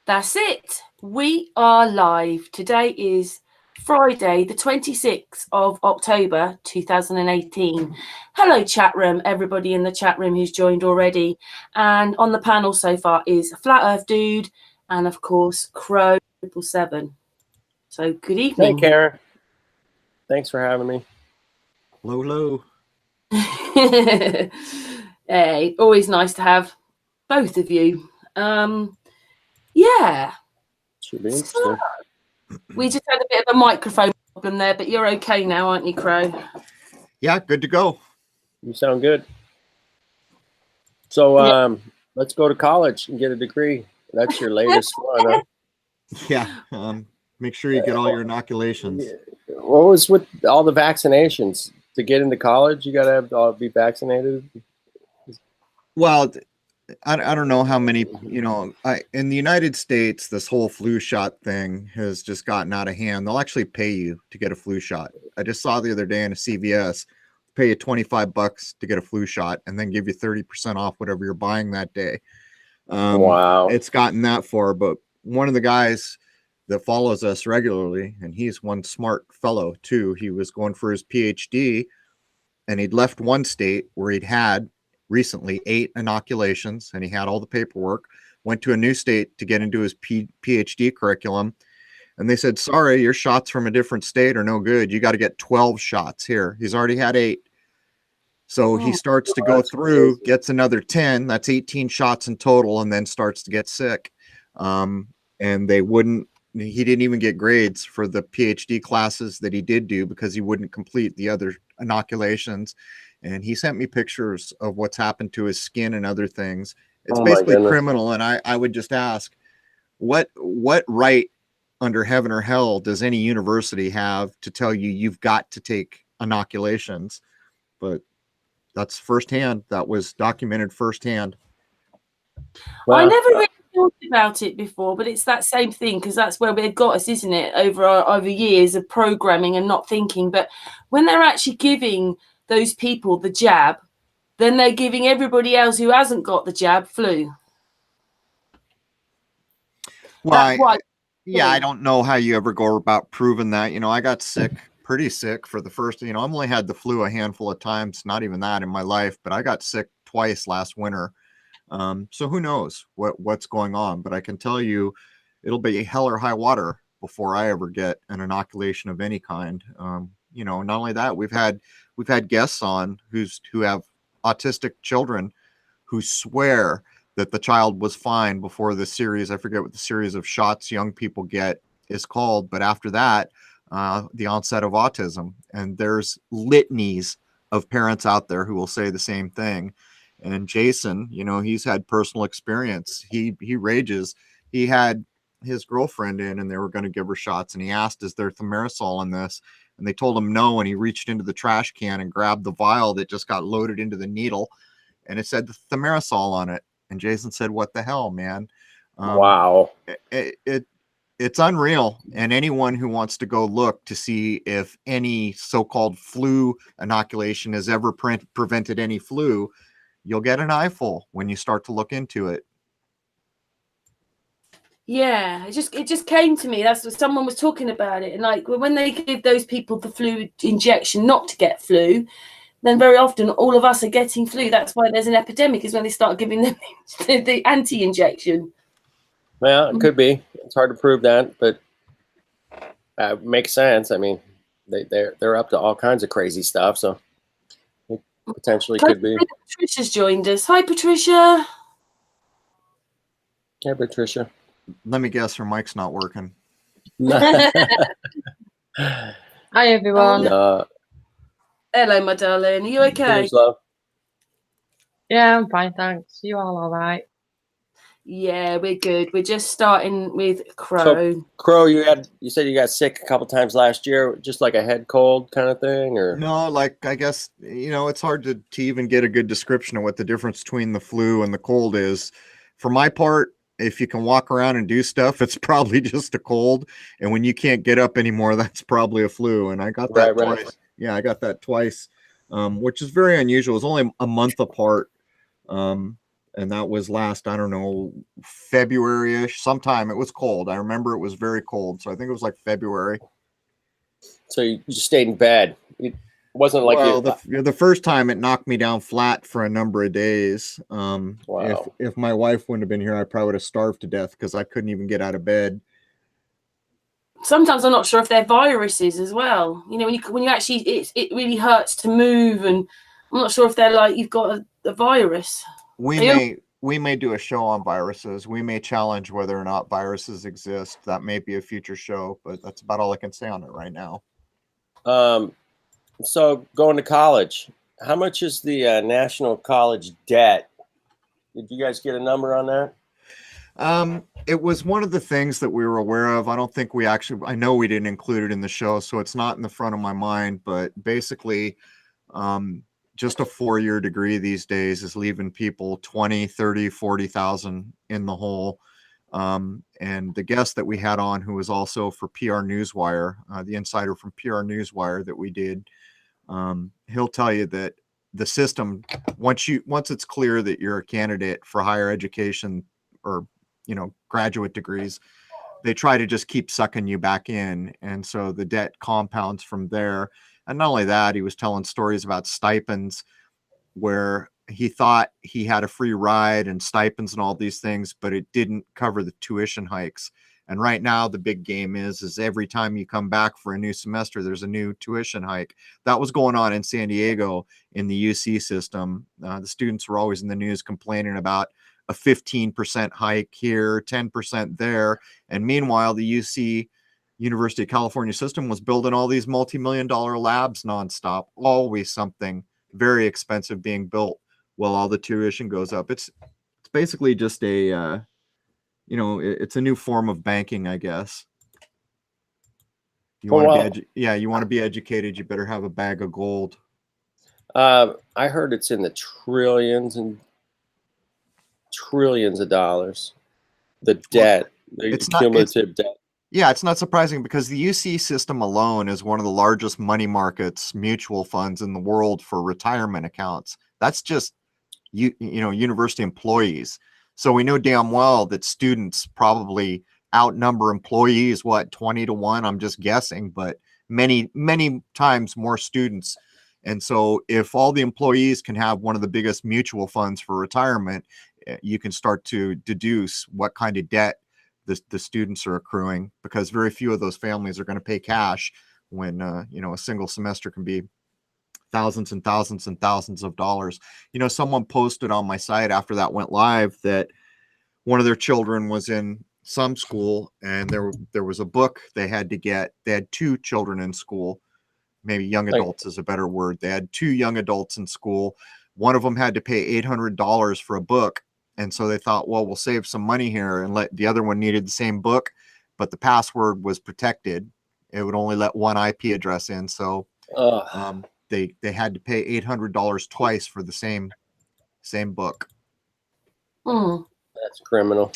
That's it. We are live. Today is Friday, the 26th of October 2018. Hello, chat room, everybody in the chat room who's joined already. And on the panel so far is Flat Earth Dude and, of course, Crrow777. So, good evening. Hey, Karen. Thanks for having me. Hello. Hey, always nice to have both of you. Yeah. Should be interesting. We just had a bit of a microphone problem there, but you're okay now, aren't you, Crow? Yeah, good to go. You sound good. So let's go to college and get a degree. That's your latest one, huh? Yeah. Make sure you get all your inoculations. What was with all the vaccinations? To get into college, you got to be vaccinated? Well, I don't know how many, in the United States, this whole flu shot thing has just gotten out of hand. They'll actually pay you to get a flu shot. I just saw the other day in a CVS, pay you $25 to get a flu shot and then give you 30% off whatever you're buying that day. Wow. It's gotten that far, but one of the guys that follows us regularly, and he's one smart fellow too, he was going for his PhD and he'd left one state where he'd had recently 8 inoculations and he had all the paperwork, went to a new state to get into his PhD curriculum. And they said, sorry, your shots from a different state are no good. You got to get 12 shots here. He's already had 8. So he starts to go through, gets another 10. That's 18 shots in total, and then starts to get sick. And he didn't even get grades for the PhD classes that he did do because he wouldn't complete the other inoculations. And he sent me pictures of what's happened to his skin and other things. It's basically criminal. And I would just ask, what right under heaven or hell does any university have to tell you you've got to take inoculations? But that's firsthand. That was documented firsthand. Well, I never really thought about it before, but it's that same thing because that's where it got us, isn't it? Over years of programming and not thinking. But when they're actually giving those people the jab, then they're giving everybody else who hasn't got the jab flu. Well, I don't know how you ever go about proving that. I got sick, pretty sick for the first, I've only had the flu a handful of times, not even that in my life, but I got sick twice last winter. So who knows what's going on, but I can tell you it'll be hell or high water before I ever get an inoculation of any kind. Not only that, we've had guests on who have autistic children who swear that the child was fine before the series. I forget what the series of shots young people get is called, but after that, the onset of autism. And there's litanies of parents out there who will say the same thing. And Jason, he's had personal experience. He rages. He had his girlfriend in and they were going to give her shots. And he asked, is there thimerosal in this? And they told him no. And he reached into the trash can and grabbed the vial that just got loaded into the needle. And it said the thimerosal on it. And Jason said, what the hell, man? Wow. It's unreal. And anyone who wants to go look to see if any so-called flu inoculation has ever prevented any flu, you'll get an eyeful when you start to look into it. Yeah, it just came to me. That's what someone was talking about it. And like when they give those people the flu injection not to get flu, then very often all of us are getting flu. That's why there's an epidemic, is when they start giving them the anti-injection. Well, it could be. It's hard to prove that, but it makes sense. I mean, they're up to all kinds of crazy stuff, so it potentially could be. Patricia's joined us. Hi, Patricia. Hey, Patricia. Let me guess, her mic's not working. Hi, everyone. Hello, my darling. Are you okay? Yeah, I'm fine, thanks. You all right? Yeah, we're good. We're just starting with Crow. So, Crow, you said you got sick a couple times last year, just like a head cold kind of thing, or no? Like, I guess it's hard to even get a good description of what the difference between the flu and the cold is. For my part, if you can walk around and do stuff, it's probably just a cold. And when you can't get up anymore, that's probably a flu. And I got that twice. Right. Yeah, I got that twice, which is very unusual. It was only a month apart. And that was last, I don't know, February-ish, sometime. It was cold. I remember it was very cold. So I think it was like February. So you just stayed in bed. It wasn't like the first time it knocked me down flat for a number of days. Wow. If my wife wouldn't have been here, I probably would have starved to death because I couldn't even get out of bed. Sometimes I'm not sure if they're viruses as well. You know, when you actually, it really hurts to move, and I'm not sure if they're like you've got a virus. We may do a show on viruses. We may challenge whether or not viruses exist. That may be a future show, but that's about all I can say on it right now. So going to college, how much is the national college debt? Did you guys get a number on that? It was one of the things that we were aware of. I don't think I know we didn't include it in the show, so it's not in the front of my mind, but basically, just a 4-year degree these days is leaving people 20, 30, 40,000 in the hole. And the guest that we had on, who was also for PR Newswire, the insider from PR Newswire that we did, he'll tell you that the system, once it's clear that you're a candidate for higher education or, graduate degrees, they try to just keep sucking you back in. And so the debt compounds from there. And not only that, he was telling stories about stipends where he thought he had a free ride and stipends and all these things, but it didn't cover the tuition hikes. And right now the big game is every time you come back for a new semester, there's a new tuition hike. That was going on in San Diego in the UC system. The students were always in the news complaining about a 15% hike here, 10% there. And meanwhile, the UC University of California system was building all these multi-million-dollar labs nonstop, always something very expensive being built while all the tuition goes up. It's basically just a, it's a new form of banking, I guess. You want to be educated, you better have a bag of gold. I heard it's in the trillions and trillions of dollars. The debt, cumulative debt. Yeah, it's not surprising because the UC system alone is one of the largest money markets, mutual funds in the world for retirement accounts. That's just university employees. So we know damn well that students probably outnumber employees, 20 to 1, I'm just guessing, but many, many times more students. And so if all the employees can have one of the biggest mutual funds for retirement, you can start to deduce what kind of debt the students are accruing, because very few of those families are going to pay cash when, a single semester can be thousands and thousands and thousands of dollars. Someone posted on my site after that went live that one of their children was in some school and there was a book they had to get. They had 2 children in school. Maybe young adults is a better word. They had 2 young adults in school. One of them had to pay $800 for a book. And so they thought, well, we'll save some money here, and let the other one needed the same book, but the password was protected. It would only let one IP address in. So they had to pay $800 twice for the same book. That's criminal.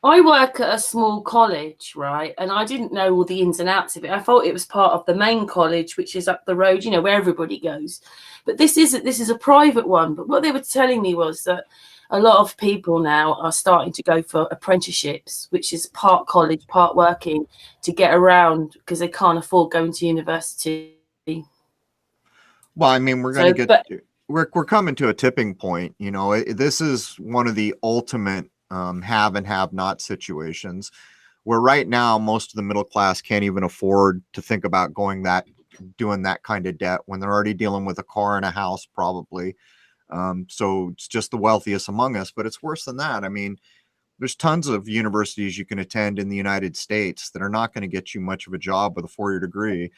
I work at a small college, right? And I didn't know all the ins and outs of it. I thought it was part of the main college, which is up the road, where everybody goes. But this is a private one. But what they were telling me was that a lot of people now are starting to go for apprenticeships, which is part college, part working, to get around because they can't afford going to university. Well, I mean, we're coming to a tipping point. This is one of the ultimate have and have not situations where right now most of the middle class can't even afford to think about doing that kind of debt when they're already dealing with a car and a house probably. So it's just the wealthiest among us, but it's worse than that. I mean, there's tons of universities you can attend in the United States that are not going to get you much of a job with a 4-year degree.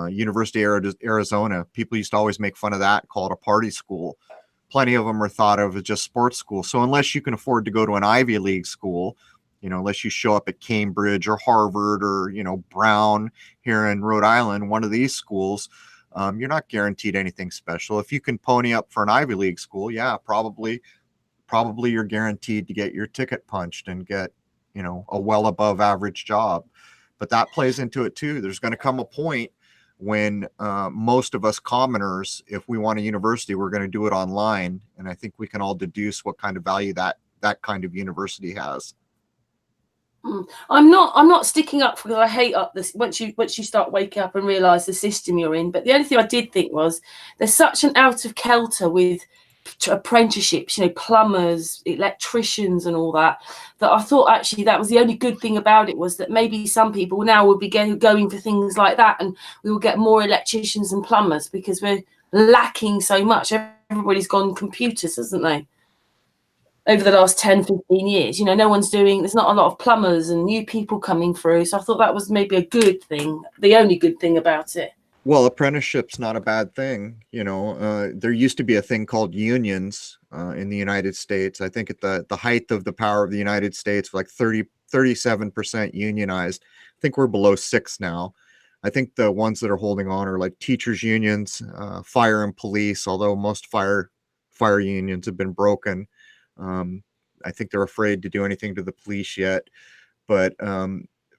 University of Arizona, people used to always make fun of that, call it a party school. Plenty of them are thought of as just sports schools. So unless you can afford to go to an Ivy League school, unless you show up at Cambridge or Harvard or, Brown here in Rhode Island, one of these schools, you're not guaranteed anything special. If you can pony up for an Ivy League school, yeah, probably you're guaranteed to get your ticket punched and get, a well above average job. But that plays into it too. There's going to come a point when most of us commoners, if we want a university, we're going to do it online. And I think we can all deduce what kind of value that kind of university has. I'm not sticking up because I hate up this once you start waking up and realize the system you're in. But the only thing I did think was there's such an out of kilter with apprenticeships, plumbers, electricians and all that I thought actually that was the only good thing about it, was that maybe some people now will be going for things like that, and we will get more electricians and plumbers because we're lacking so much. Everybody's gone computers, hasn't they, over the last 10, 15 years? There's not a lot of plumbers and new people coming through. So I thought that was maybe a good thing, the only good thing about it. Well, apprenticeship's not a bad thing. There used to be a thing called unions in the United States. I think at the height of the power of the United States, like 37% unionized. I think we're below 6 now. I think the ones that are holding on are like teachers unions, fire and police, although most fire unions have been broken. I think they're afraid to do anything to the police yet, but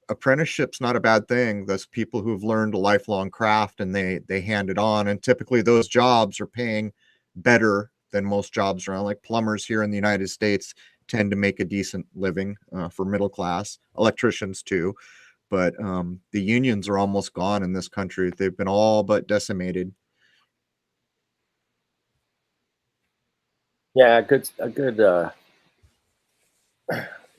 apprenticeship's not a bad thing. That's people who've learned a lifelong craft and they hand it on. And typically those jobs are paying better than most jobs around. Like plumbers here in the United States tend to make a decent living for middle class, electricians too. But the unions are almost gone in this country. They've been all but decimated. Yeah, a good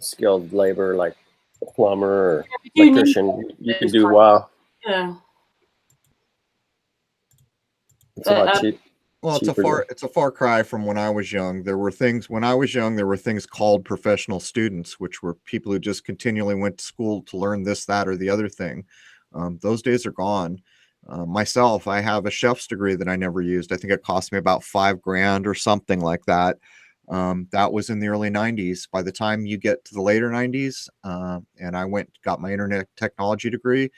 skilled labor like a plumber or electrician, you can do well. Yeah. It's a lot cheap. Well, it's a far cry from when I was young. When I was young, there were things called professional students, which were people who just continually went to school to learn this, that, or the other thing. Those days are gone. Myself, I have a chef's degree that I never used. I think it cost me about $5,000 or something like that. That was in the early 90s. By the time you get to the later 90s, and I got my internet technology degree,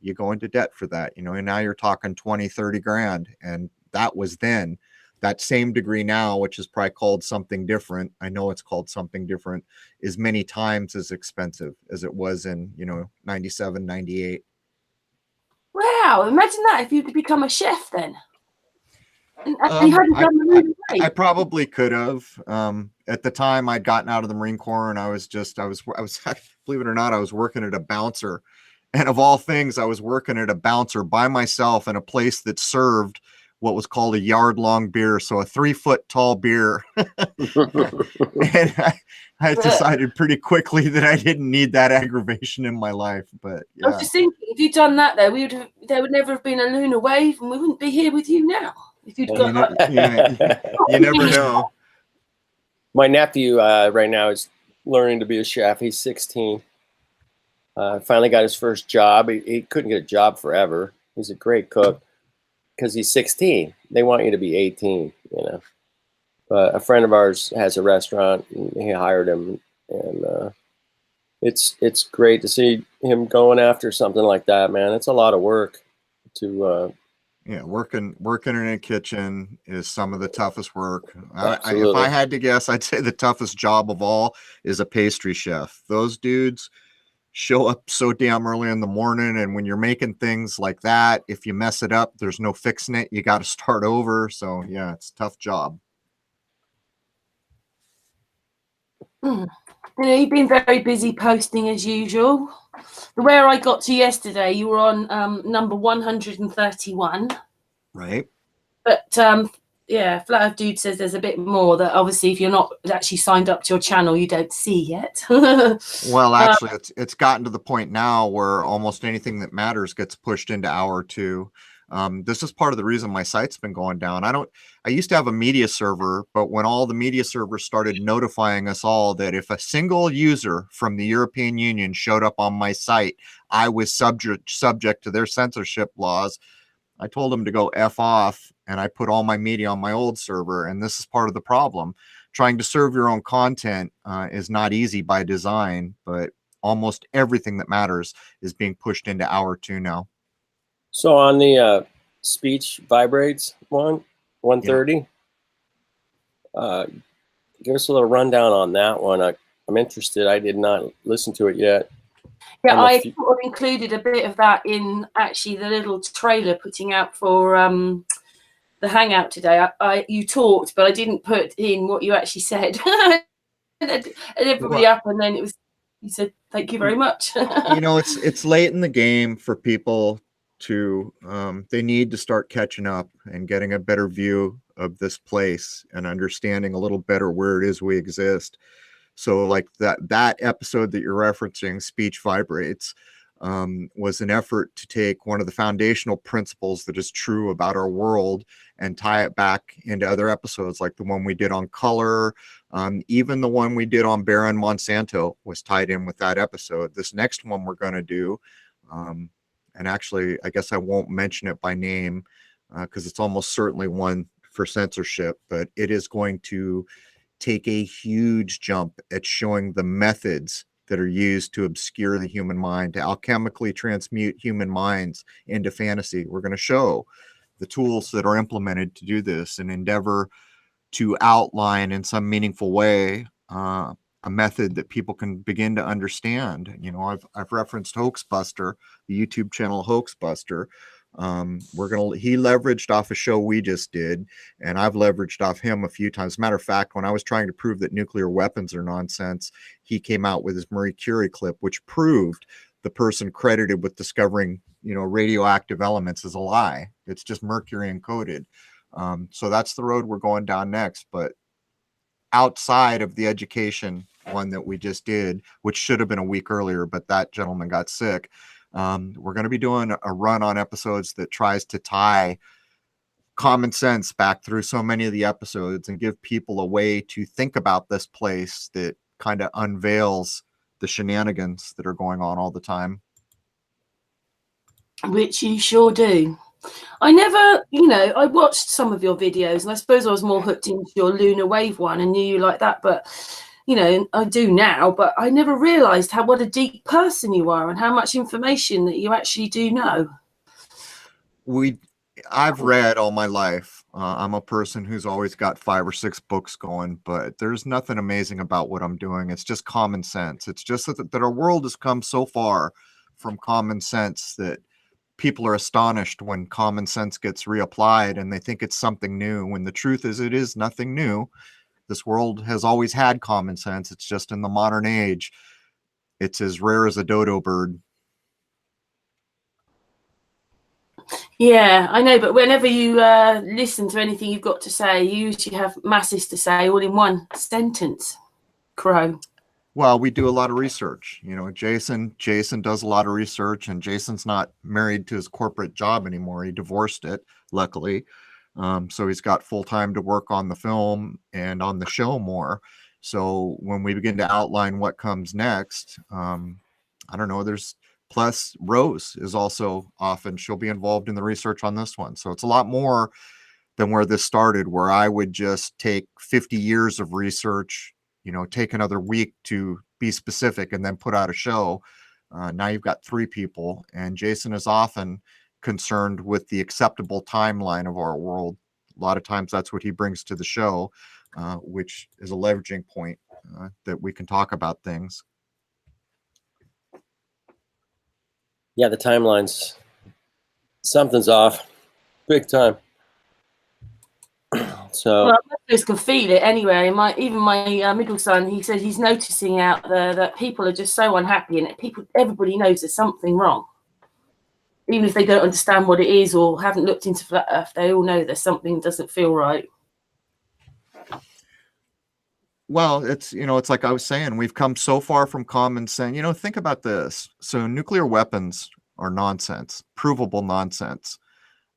you go into debt for that, and now you're talking 20, 30 grand. And that was then. That same degree now, which is probably called something different, I know it's called something different, is many times as expensive as it was in, 97, 98. Wow, imagine that if you could become a chef then. I probably could have. At the time, I'd gotten out of the Marine Corps, and I was believe it or not, I was working at a bouncer, and of all things, I was working at a bouncer by myself in a place that served what was called a yard-long beer, so a 3-foot tall beer. And I decided pretty quickly that I didn't need that aggravation in my life. But yeah. I was just thinking, if you'd done that, though, there would never have been a lunar wave, and we wouldn't be here with you now. If you'd got you never know. My nephew right now is learning to be a chef. He's 16. Finally got his first job. He couldn't get a job forever. He's a great cook because he's 16. They want you to be 18, But a friend of ours has a restaurant, and he hired him, and it's great to see him going after something like that, man. It's a lot of work to. Working in a kitchen is some of the toughest work. If I had to guess, I'd say the toughest job of all is a pastry chef. Those dudes show up so damn early in the morning, and when you're making things like that, if you mess it up, there's no fixing it. You got to start over. So yeah, it's a tough job. You've been very busy posting as usual. Where I got to yesterday, you were on number 131. Right. But Flat Earth Dude says there's a bit more that obviously if you're not actually signed up to your channel, you don't see yet. Well, actually, it's gotten to the point now where almost anything that matters gets pushed into hour 2. This is part of the reason my site's been going down. I used to have a media server, but when all the media servers started notifying us all that if a single user from the European Union showed up on my site, I was subject to their censorship laws, I told them to go F off, and I put all my media on my old server. And this is part of the problem. Trying to serve your own content is not easy by design, but almost everything that matters is being pushed into hour 2 now. So on the speech vibrates 130, give us a little rundown on that one. I'm interested. I did not listen to it yet. Yeah, I sort of included a bit of that in actually the little trailer putting out for the hangout today. You talked, but I didn't put in what you actually said. and everybody up, and then you said thank you very much. It's late in the game for people to they need to start catching up and getting a better view of this place and understanding a little better where it is we exist. So like that episode that you're referencing, Speech Vibrates, was an effort to take one of the foundational principles that is true about our world and tie it back into other episodes, like the one we did on color. Even the one we did on Baron Monsanto was tied in with that episode. This next one we're going to do, and actually, I guess I won't mention it by name because it's almost certainly one for censorship, but it is going to take a huge jump at showing the methods that are used to obscure the human mind, to alchemically transmute human minds into fantasy. We're going to show the tools that are implemented to do this and endeavor to outline in some meaningful way a method that people can begin to understand. I've referenced Hoaxbuster, the YouTube channel Hoaxbuster. He leveraged off a show we just did, and I've leveraged off him a few times. Matter of fact, when I was trying to prove that nuclear weapons are nonsense, he came out with his Marie Curie clip, which proved the person credited with discovering, radioactive elements is a lie. It's just mercury encoded. So that's the road we're going down next. But outside of the education one that we just did, which should have been a week earlier, but that gentleman got sick. We're going to be doing a run on episodes that tries to tie common sense back through so many of the episodes and give people a way to think about this place that kind of unveils the shenanigans that are going on all the time. Which you sure do. I never, I watched some of your videos, and I suppose I was more hooked into your lunar wave one and knew you like that, but I do now, but I never realized what a deep person you are and how much information that you actually do know. I've read all my life. I'm a person who's always got 5 or 6 books going, but there's nothing amazing about what I'm doing. It's just common sense. It's just that our world has come so far from common sense that people are astonished when common sense gets reapplied and they think it's something new, when the truth is it is nothing new. This world has always had common sense. It's just in the modern age, it's as rare as a dodo bird. Yeah, I know, but whenever you listen to anything you've got to say, you usually have masses to say all in one sentence, Crow. Well, we do a lot of research. Jason does a lot of research, and Jason's not married to his corporate job anymore. He divorced it, luckily. So he's got full time to work on the film and on the show more. So when we begin to outline what comes next, I don't know, plus Rose is also she'll be involved in the research on this one. So it's a lot more than where this started, where I would just take 50 years of research, take another week to be specific and then put out a show. Now you've got 3 people, and Jason is often concerned with the acceptable timeline of our world. A lot of times that's what he brings to the show, which is a leveraging point that we can talk about things. Yeah, the timelines, something's off big time. So well, I just can feel it anyway. Even my middle son, he said he's noticing out there that people are just so unhappy, and everybody knows there's something wrong. Even if they don't understand what it is or haven't looked into flat earth, they all know there's something doesn't feel right. Well, it's like I was saying, we've come so far from common sense. Think about this. So nuclear weapons are nonsense, provable nonsense.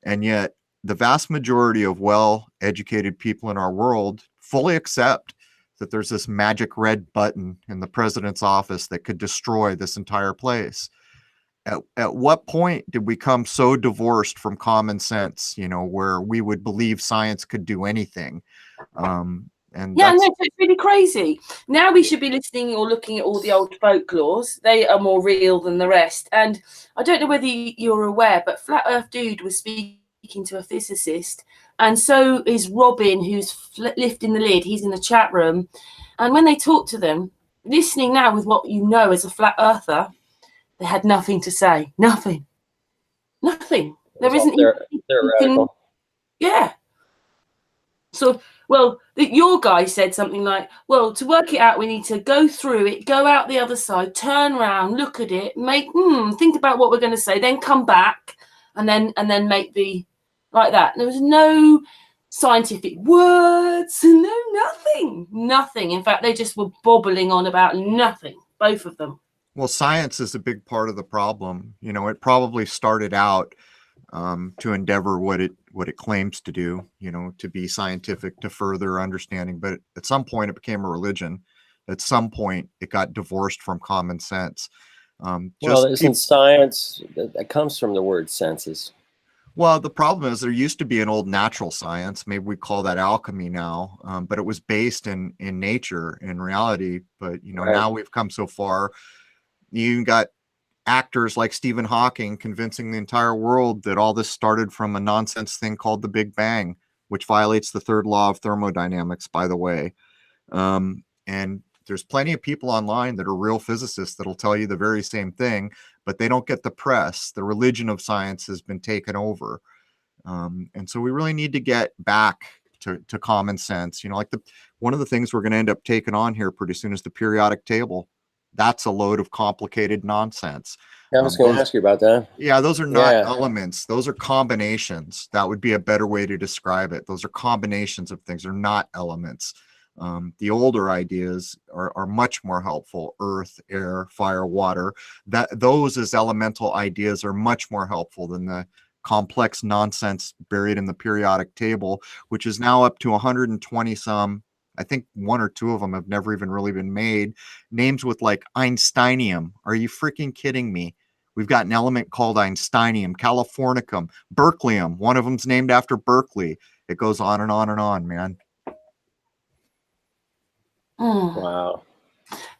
And yet the vast majority of well-educated people in our world fully accept that there's this magic red button in the president's office that could destroy this entire place. At what point did we come so divorced from common sense, where we would believe science could do anything? It's really crazy. Now we should be listening or looking at all the old folklores. They are more real than the rest. And I don't know whether you're aware, but Flat Earth Dude was speaking to a physicist, and so is Robin, who's lifting the lid. He's in the chat room. And when they talk to them, listening now with what you know as a flat earther, they had nothing to say. Nothing. There isn't theoretical. Yeah. So, well, your guy said something like, well, to work it out, we need to go through it, go out the other side, turn around, look at it, think about what we're going to say, then come back and then make the like that. There was no scientific words, nothing. In fact, they just were bobbling on about nothing, both of them. Well, science is a big part of the problem. You know, it probably started out to endeavor what it claims to do, you know, to be scientific, to further understanding. But at some point, it became a religion. At some point, it got divorced from common sense. Well, isn't science, that comes from the word senses? Well, the problem is there used to be an old natural science. Maybe we call that alchemy now, but it was based in nature, in reality. But, you know, Right. Now we've come so far. You got actors like Stephen Hawking convincing the entire world that all this started from a nonsense thing called the Big Bang, which violates the third law of thermodynamics, by the way. And there's plenty of people online that are real physicists that'll tell you the very same thing, but they don't get the press. The religion of science has been taken over. And so we really need to get back to common sense. You know, like one of the things we're going to end up taking on here pretty soon is the periodic table. That's a load of complicated nonsense. I was going to ask you about that. Yeah, those are not elements. Those are combinations. That would be a better way to describe it. Those are combinations of things. They're not elements. The older ideas are much more helpful. Earth, air, fire, water. Those as elemental ideas are much more helpful than the complex nonsense buried in the periodic table, which is now up to 120 some. I think one or two of them have never even really been made. Names with like Einsteinium. Are you freaking kidding me? We've got an element called Einsteinium, Californicum, Berkeleum. One of them's named after Berkeley. It goes on and on and on, man. Wow.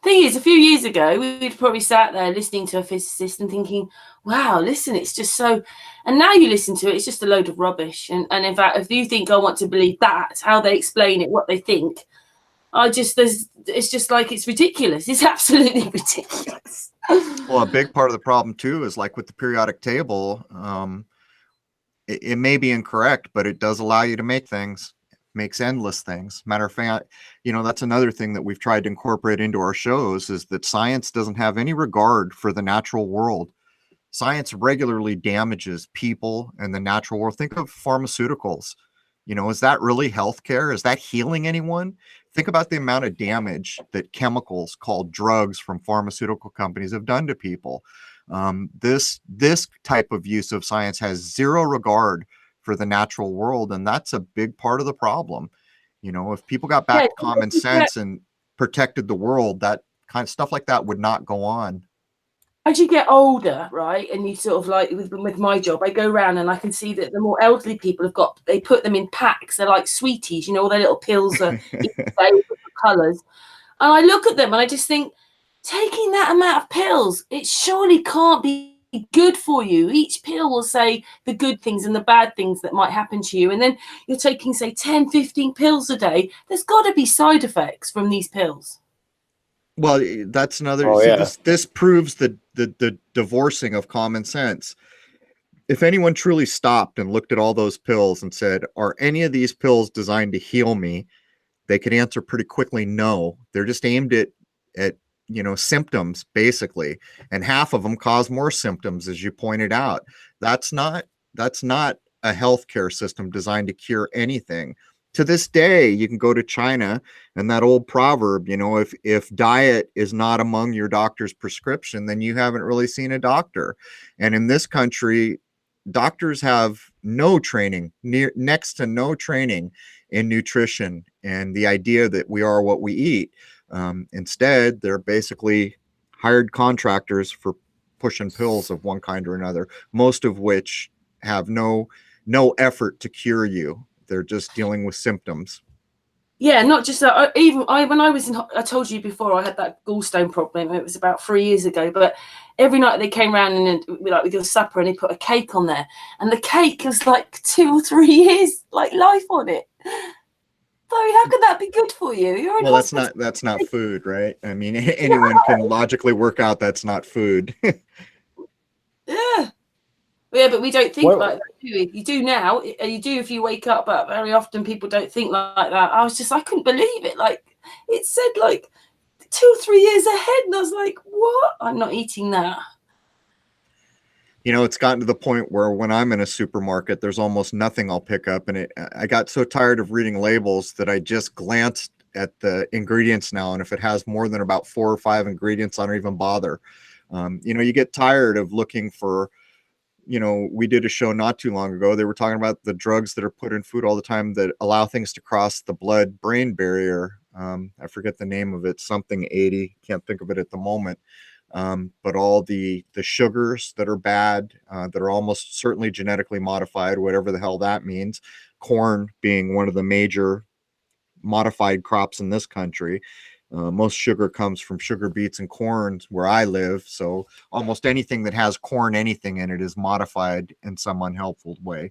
Thing is, a few years ago, we'd probably sat there listening to a physicist and thinking, wow, listen, it's just so... And now you listen to it, it's just a load of rubbish. And in fact, if you think I want to believe that, how they explain it, what they think, it's just like, it's ridiculous. It's absolutely ridiculous. Well, a big part of the problem, too, is like with the periodic table, it may be incorrect, but it does allow you to make things. Makes endless things. Matter of fact, you know, that's another thing that we've tried to incorporate into our shows is that science doesn't have any regard for the natural world. Science regularly damages people and the natural world. Think of pharmaceuticals. You know, is that really healthcare? Is that healing anyone? Think about the amount of damage that chemicals called drugs from pharmaceutical companies have done to people. This type of use of science has zero regard for the natural world, and that's a big part of the problem. You know, if people got back to common sense and protected the world, that kind of stuff like that would not go on. As you get older, right, and you sort of like with my job, I go around and I can see that the more elderly people they put them in packs. They're like sweeties, you know, all their little pills are colours. And I look at them and I just think, taking that amount of pills, it surely can't be good for you. Each pill will say the good things and the bad things that might happen to you. And then you're taking, say, 10, 15 pills a day. There's got to be side effects from these pills. Well, that's another. This proves the divorcing of common sense. If anyone truly stopped and looked at all those pills and said, are any of these pills designed to heal me? They could answer pretty quickly, no. They're just aimed at you know, symptoms, basically. And half of them cause more symptoms, as you pointed out. That's not a healthcare system designed to cure anything. To this day, you can go to China and that old proverb, you know, if diet is not among your doctor's prescription, then you haven't really seen a doctor. And in this country, doctors have no training, next to no training in nutrition and the idea that we are what we eat. Instead, they're basically hired contractors for pushing pills of one kind or another, most of which have no effort to cure you. They're just dealing with symptoms. Yeah, not just that. When I was I told you before, I had that gallstone problem. It was about 3 years ago. But every night they came around and we did a supper and they put a cake on there, and the cake was like 2 or 3 years, like life on it. So how could that be good for you? You're in hospital. That's not food, right? I mean, anyone can logically work out that's not food. Yeah. Yeah, but we don't think like that, do we? You do now. You do if you wake up, but very often people don't think like that. I couldn't believe it. Like, it said like 2 or 3 years ahead, and I was like, what? I'm not eating that. You know, it's gotten to the point where when I'm in a supermarket, there's almost nothing I'll pick up. And I got so tired of reading labels that I just glanced at the ingredients now. And if it has more than about 4 or 5 ingredients, I don't even bother. You know, you get tired of looking for, you know, we did a show not too long ago. They were talking about the drugs that are put in food all the time that allow things to cross the blood-brain barrier. I forget the name of it, something 80. Can't think of it at the moment. But all the sugars that are bad, that are almost certainly genetically modified, whatever the hell that means. Corn being one of the major modified crops in this country. Most sugar comes from sugar beets and corn where I live. So almost anything that has corn, anything in it is modified in some unhelpful way.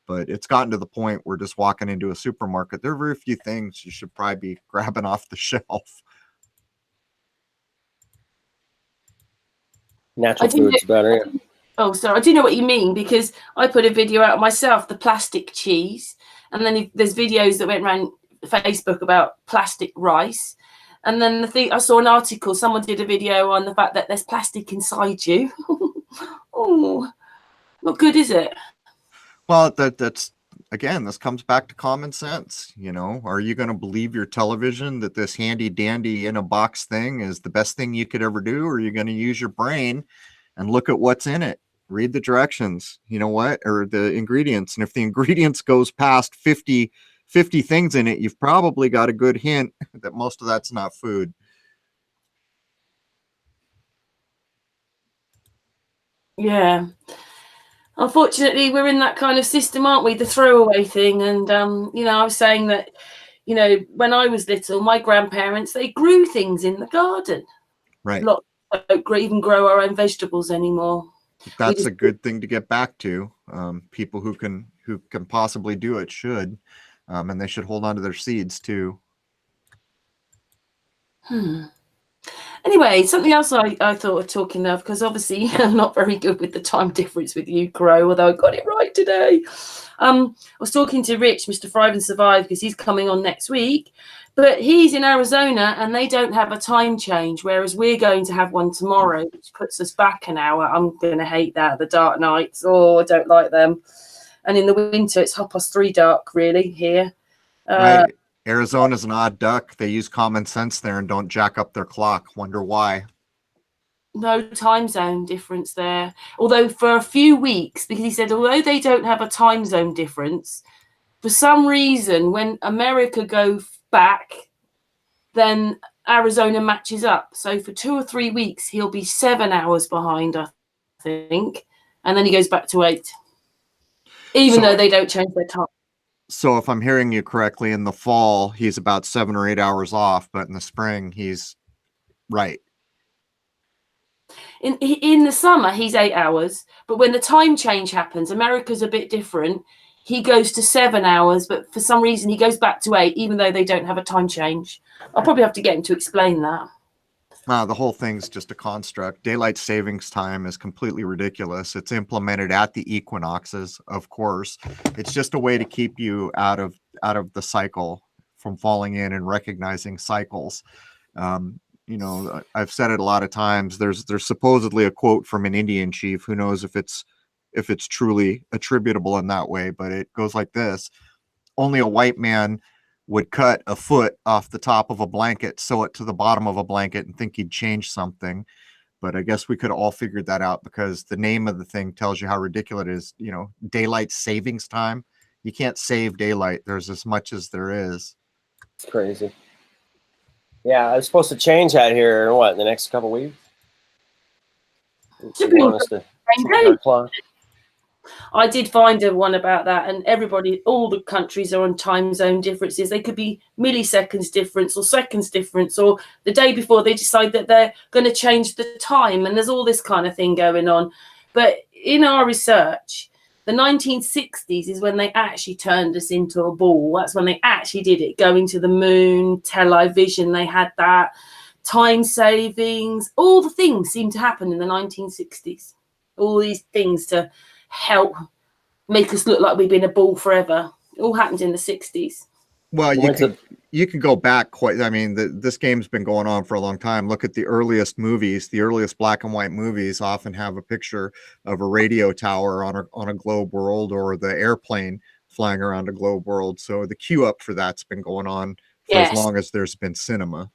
But it's gotten to the point where just walking into a supermarket, there are very few things you should probably be grabbing off the shelf. Natural food's better. Oh, sorry. I do know what you mean, because I put a video out myself, the plastic cheese. And then there's videos that went around Facebook about plastic rice. And then I saw an article, someone did a video on the fact that there's plastic inside you. Oh, not good, is it? Well, that's again, this comes back to common sense. You know, are you going to believe your television that this handy dandy in a box thing is the best thing you could ever do? Or are you going to use your brain and look at what's in it? Read the directions, you know what, or the ingredients. And if the ingredients goes past 50 things in it, you've probably got a good hint that most of that's not food. Yeah. Unfortunately, we're in that kind of system, aren't we? The throwaway thing. And, you know, I was saying that, you know, when I was little, my grandparents, they grew things in the garden. Right. Don't even grow our own vegetables anymore. That's a good thing to get back to. People who can possibly do it should. And they should hold on to their seeds too. Anyway, something else I thought of talking of, because obviously I'm not very good with the time difference with you, Crrow, although I got it right today. I was talking to Rich, Mr. Thrive and Survive, because he's coming on next week, but he's in Arizona and they don't have a time change, whereas we're going to have one tomorrow, which puts us back an hour. I'm going to hate that, the dark nights. Oh, I don't like them. And in the winter, it's 3:30 dark, really, here. Right. Arizona's an odd duck. They use common sense there and don't jack up their clock. Wonder why. No time zone difference there. Although for a few weeks, because he said, although they don't have a time zone difference, for some reason, when America goes back, then Arizona matches up. So for 2 or 3 weeks, he'll be 7 hours behind, I think. And then he goes back to 8, even though they don't change their time. So if I'm hearing you correctly, in the fall, he's about 7 or 8 hours off, but in the spring, he's right. In the summer, he's 8 hours, but when the time change happens, America's a bit different. He goes to 7 hours, but for some reason, he goes back to 8, even though they don't have a time change. I'll probably have to get him to explain that. The whole thing's just a construct. Daylight savings time is completely ridiculous. It's implemented at the equinoxes, of course. It's just a way to keep you out of the cycle, from falling in and recognizing cycles. You know, I've said it a lot of times. There's supposedly a quote from an Indian chief. Who knows if it's truly attributable in that way, but it goes like this: only a white man would cut a foot off the top of a blanket, sew it to the bottom of a blanket, and think he'd change something. But I guess we could all figured that out, because the name of the thing tells you how ridiculous it is. You know, daylight savings time. You can't save daylight. There's as much as there is. It's crazy. Yeah, I was supposed to change that here in the next couple of weeks. Should be I did find one about that, and all the countries are on time zone differences. They could be milliseconds difference or seconds difference, or the day before they decide that they're going to change the time, and there's all this kind of thing going on. But in our research, the 1960s is when they actually turned us into a ball. That's when they actually did it, going to the moon, television, they had that, time savings, all the things seemed to happen in the 1960s. All these things to help make us look like we've been a ball forever. It all happened in the 60s. Well, you can go back quite. I mean, this game's been going on for a long time. Look at the earliest movies. The earliest black and white movies often have a picture of a radio tower on a globe world, or the airplane flying around a globe world. So the queue up for that's been going on for as long as there's been cinema.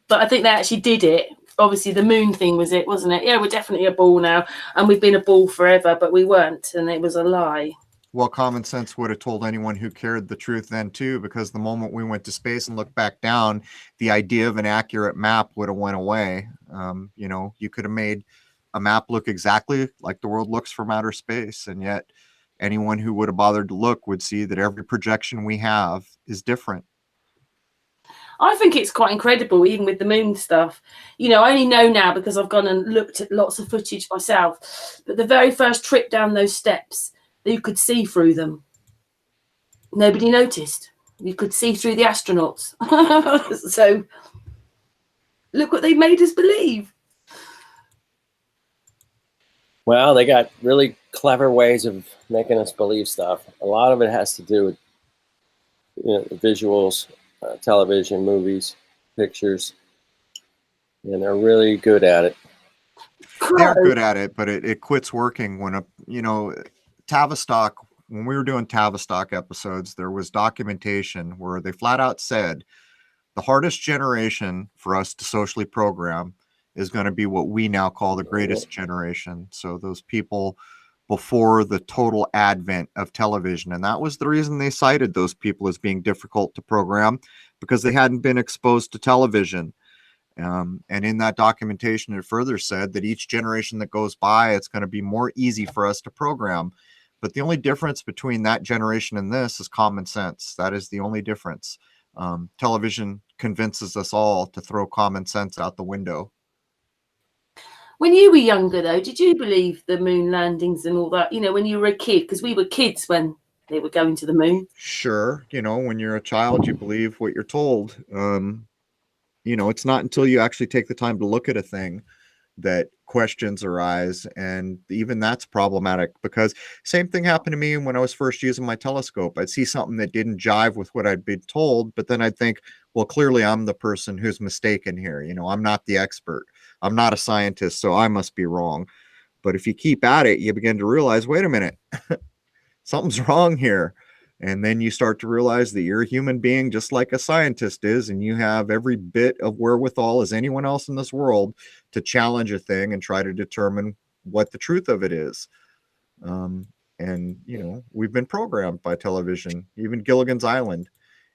But I think they actually did it. Obviously, the moon thing was it, wasn't it? Yeah, we're definitely a ball now, and we've been a ball forever, but we weren't, and it was a lie. Well, common sense would have told anyone who cared the truth then too, because the moment we went to space and looked back down, the idea of an accurate map would have went away. You know, you could have made a map look exactly like the world looks from outer space, and yet anyone who would have bothered to look would see that every projection we have is different. I think it's quite incredible, even with the moon stuff. You know, I only know now because I've gone and looked at lots of footage myself, but the very first trip down those steps, you could see through them. Nobody noticed. You could see through the astronauts. So look what they made us believe. Well, they got really clever ways of making us believe stuff. A lot of it has to do with, you know, the visuals, television, movies, pictures, and they're really good at it. They're good at it, but it quits working when Tavistock, when we were doing Tavistock episodes, there was documentation where they flat out said the hardest generation for us to socially program is going to be what we now call the greatest generation. So those people before the total advent of television. And that was the reason they cited those people as being difficult to program, because they hadn't been exposed to television. And in that documentation, it further said that each generation that goes by, it's going to be more easy for us to program. But the only difference between that generation and this is common sense. That is the only difference. Television convinces us all to throw common sense out the window. When you were younger, though, did you believe the moon landings and all that? You know, when you were a kid, because we were kids when they were going to the moon. Sure. You know, when you're a child, you believe what you're told. You know, it's not until you actually take the time to look at a thing that questions arise, and even that's problematic, because same thing happened to me when I was first using my telescope. I'd see something that didn't jive with what I'd been told, but then I'd think, well, clearly I'm the person who's mistaken here. You know, I'm not the expert. I'm not a scientist, so I must be wrong. But if you keep at it, you begin to realize, wait a minute, something's wrong here. And then you start to realize that you're a human being just like a scientist is, and you have every bit of wherewithal as anyone else in this world to challenge a thing and try to determine what the truth of it is. And, you know, we've been programmed by television, even Gilligan's Island.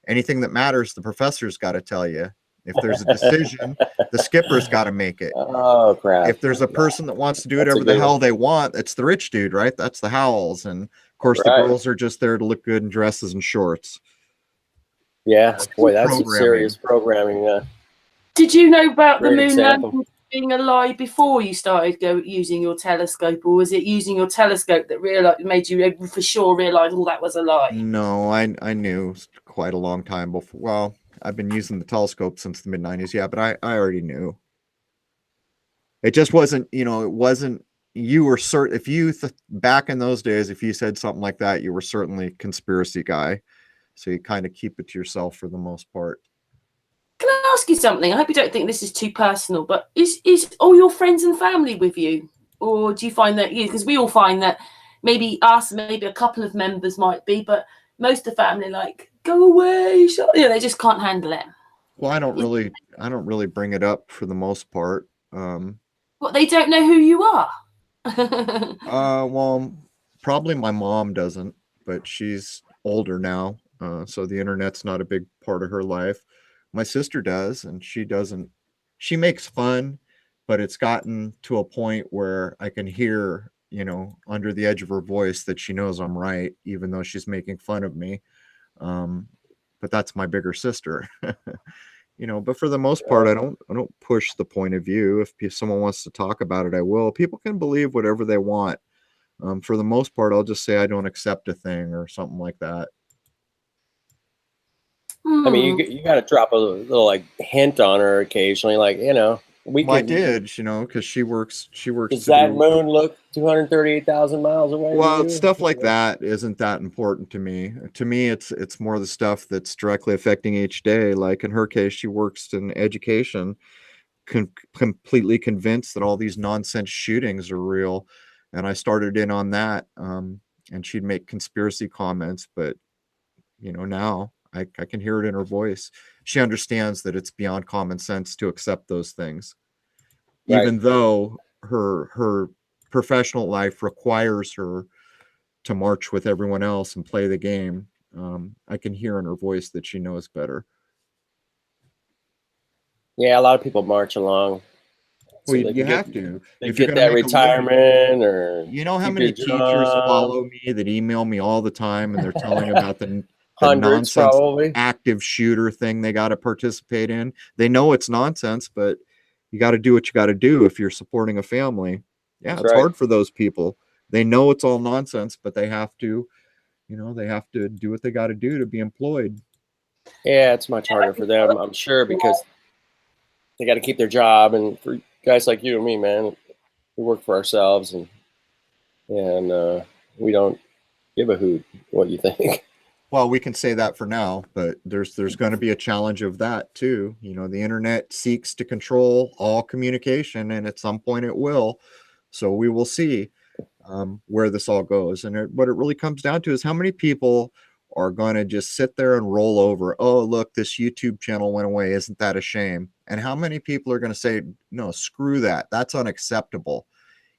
Anything that matters, the professor's got to tell you. If there's a decision, the skipper's got to make it. Oh, crap. If there's a person that wants to do whatever the hell they want, it's the rich dude, right? That's the Howells. And of course, the girls are just there to look good in dresses and shorts. Yeah, boy, that's some serious programming. Did you know about the moon landing being a lie before you started using your telescope, or was it using your telescope that made you for sure realize all that was a lie? No, I knew quite a long time before. Well, I've been using the telescope since the mid-90s, yeah, but I already knew. It just wasn't, you know, it wasn't, you were certain, if you, back in those days, if you said something like that, you were certainly a conspiracy guy. So you kind of keep it to yourself for the most part. Can I ask you something? I hope you don't think this is too personal, but is all your friends and family with you? Or do you find that because we all find that maybe us, maybe a couple of members might be, but most of the family like, go away, they just can't handle it. Well, I don't really bring it up for the most part. Well, they don't know who you are. Well, probably my mom doesn't, but she's older now, so the internet's not a big part of her life. My sister does, and she doesn't. She makes fun, but it's gotten to a point where I can hear, you know, under the edge of her voice that she knows I'm right, even though she's making fun of me. But that's my bigger sister. You know, but for the most part, I don't push the point of view. If someone wants to talk about it, I will. People can believe whatever they want. For the most part, I'll just say I don't accept a thing or something like that. I mean, you got to drop a little like hint on her occasionally, like, you know, we Well, I can. did, you know, because she works. Does to that do, moon look 238,000 miles away? well, to you? stuff like that isn't that important to me. To me, it's more the stuff that's directly affecting each day. Like in her case, she works in education, completely convinced that all these nonsense shootings are real, and I started in on that. And she'd make conspiracy comments, but you know, now I can hear it in her voice. She understands that it's beyond common sense to accept those things, Right. even though her professional life requires her to march with everyone else and play the game. I can hear in her voice that she knows better. Yeah, a lot of people march along. Well, So you have to. They If you're get going to that make a living. retirement or You know how keep many your teachers job. follow me that email me all the time and they're telling about the Hundreds, nonsense probably. active shooter thing they got to participate in. They know it's nonsense, but you got to do what you got to do if you're supporting a family. Yeah, That's it's right. hard for those people. They know it's all nonsense, but they have to, you know, they have to do what they got to do to be employed. Yeah, it's much harder for them, I'm sure, because they got to keep their job. And for guys like you and me, man, we work for ourselves, and we don't give a hoot what you think. Well, we can say that for now, but there's going to be a challenge of that too. You know, the internet seeks to control all communication, and at some point it will. So we will see where this all goes. And what it really comes down to is how many people are going to just sit there and roll over. Oh, look, this YouTube channel went away. Isn't that a shame? And how many people are going to say, no, screw that. That's unacceptable.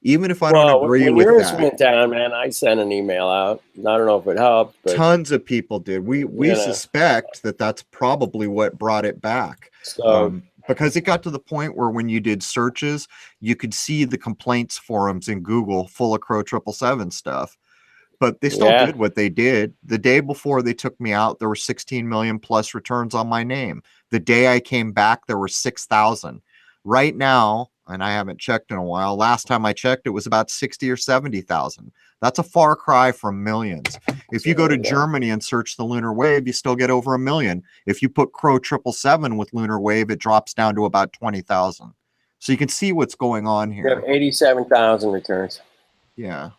Even if I don't agree when with yours that. went down, man, I sent an email out. I don't know if it helped, but Tons of people did. We suspect that that's probably what brought it back. So Because it got to the point where when you did searches, you could see the complaints forums in Google full of Crrow777 stuff. But they still did what they did. The day before they took me out, there were 16 million plus returns on my name. The day I came back, there were 6,000. Right now, and I haven't checked in a while, last time I checked, it was about 60 or 70,000. That's a far cry from millions. If you go to Germany and search the lunar wave, you still get over 1 million. If you put Crrow777 with lunar wave, it drops down to about 20,000. So you can see what's going on here. You have 87,000 returns. Yeah.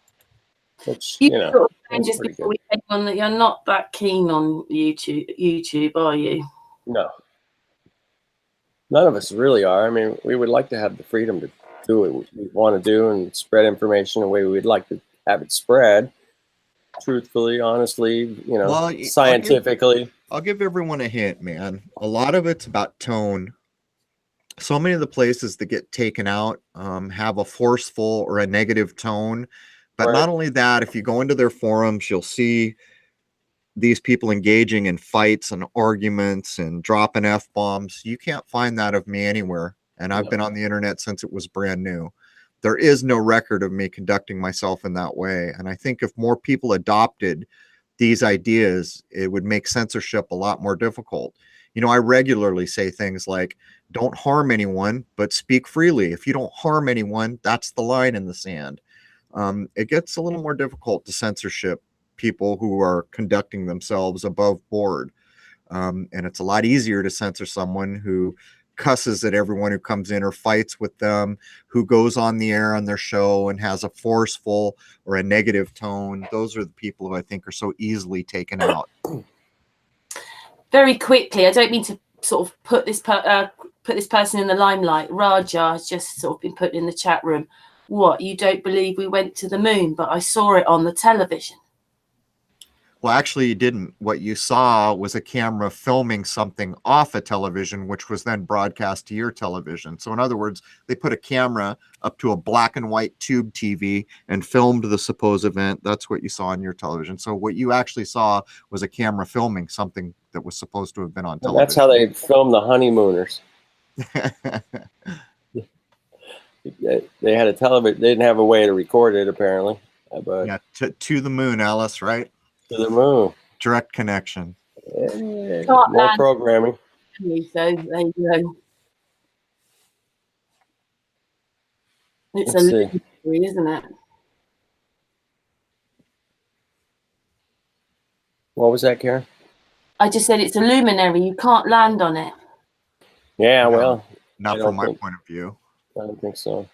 Which, just before we take on that, you're not that keen on YouTube, are you? No. None of us really are. I mean, we would like to have the freedom to do what we want to do and spread information the way we'd like to have it spread. Truthfully, honestly, scientifically. I'll give everyone a hint, man. A lot of it's about tone. So many of the places that get taken out have a forceful or a negative tone. But not only that, if you go into their forums, you'll see these people engaging in fights and arguments and dropping F-bombs. You can't find that of me anywhere. And I've been on the internet since it was brand new. There is no record of me conducting myself in that way. And I think if more people adopted these ideas, it would make censorship a lot more difficult. You know, I regularly say things like, don't harm anyone, but speak freely. If you don't harm anyone, that's the line in the sand. It gets a little more difficult to censorship people who are conducting themselves above board. And it's a lot easier to censor someone who cusses at everyone who comes in or fights with them, who goes on the air on their show and has a forceful or a negative tone. Those are the people who I think are so easily taken out. Very quickly, I don't mean to sort of put this person in the limelight. Raja has just sort of been put in the chat room. What, you don't believe we went to the moon, but I saw it on the television? Well, actually, you didn't. What you saw was a camera filming something off a television, which was then broadcast to your television. So in other words, they put a camera up to a black and white tube TV and filmed the supposed event. That's what you saw on your television. So what you actually saw was a camera filming something that was supposed to have been on television. That's how they filmed the honeymooners. They had a television. They didn't have a way to record it, apparently. But yeah, to the moon, Alice, right? To the moon. Direct connection. Yeah, more programming. So there you go. It's a luminary, isn't it? What was that, Karen? I just said it's a luminary. You can't land on it. Yeah, well, not from my point of view. I don't think so.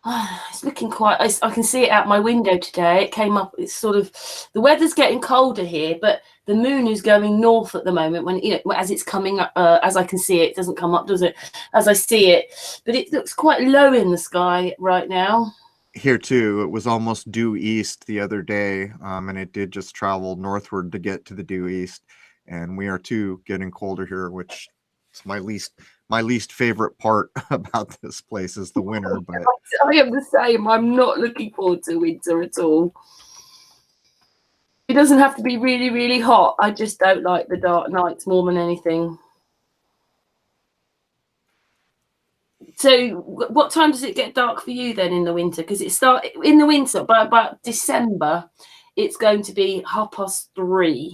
It's looking quite. I can see it out my window today. It came up. It's sort of the weather's getting colder here, but the moon is going north at the moment. When as it's coming up, as I can see it, doesn't come up, does it? As I see it, but it looks quite low in the sky right now. Here too, it was almost due east the other day, and it did just travel northward to get to the due east. And we are too getting colder here, which is my least favorite part about this place is the winter. But I am the same. I'm not looking forward to winter at all. It doesn't have to be really, really hot. I just don't like the dark nights more than anything. So what time does it get dark for you then in the winter? Because it starts in the winter, by about December, it's going to be 3:30.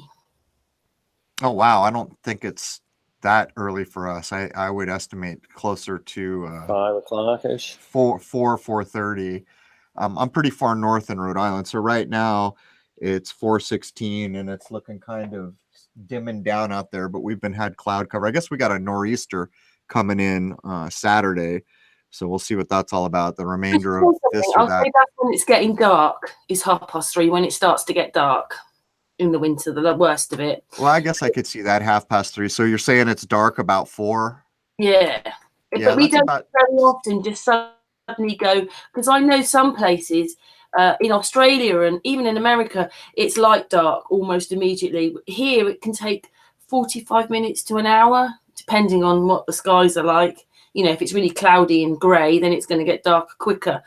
oh wow, I don't think it's that early for us. I would estimate closer to 5 o'clock-ish. 4:30. I'm pretty far north in Rhode Island, so right now it's 4:16 and it's looking kind of dimming down out there, but we've had cloud cover. I guess we got a nor'easter coming in Saturday, so we'll see what that's all about. The remainder of this or that. I'll say that's when it's getting dark, is 3:30, when it starts to get dark in the winter, the worst of it. Well, I guess I could see that 3:30. So you're saying it's dark about 4? Yeah, Yeah, but we don't very often just suddenly go, because I know some places in Australia and even in America, it's light dark almost immediately. Here, it can take 45 minutes to an hour, depending on what the skies are like. If it's really cloudy and grey, then it's going to get dark quicker.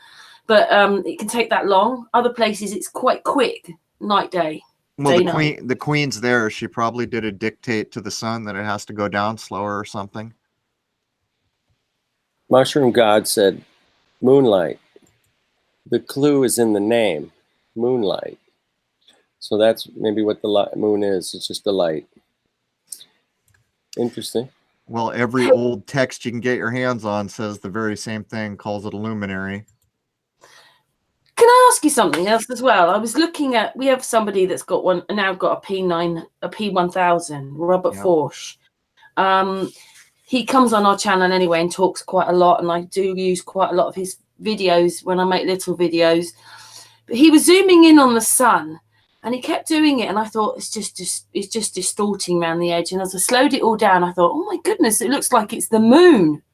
But it can take that long. Other places, it's quite quick, night, day. Well, the queen's there. She probably did a dictate to the sun that it has to go down slower or something. Mushroom God said, moonlight. The clue is in the name, moonlight. So that's maybe what the moon is. It's just the light. Interesting. Well, every old text you can get your hands on says the very same thing, calls it a luminary. Can I ask you something else as well? I was looking at, we have somebody that's got now got a P1000, Robert Forsch. He comes on our channel anyway and talks quite a lot, and I do use quite a lot of his videos when I make little videos. But he was zooming in on the sun, and he kept doing it, and I thought it's just distorting around the edge. And as I slowed it all down, I thought, oh my goodness, it looks like it's the moon.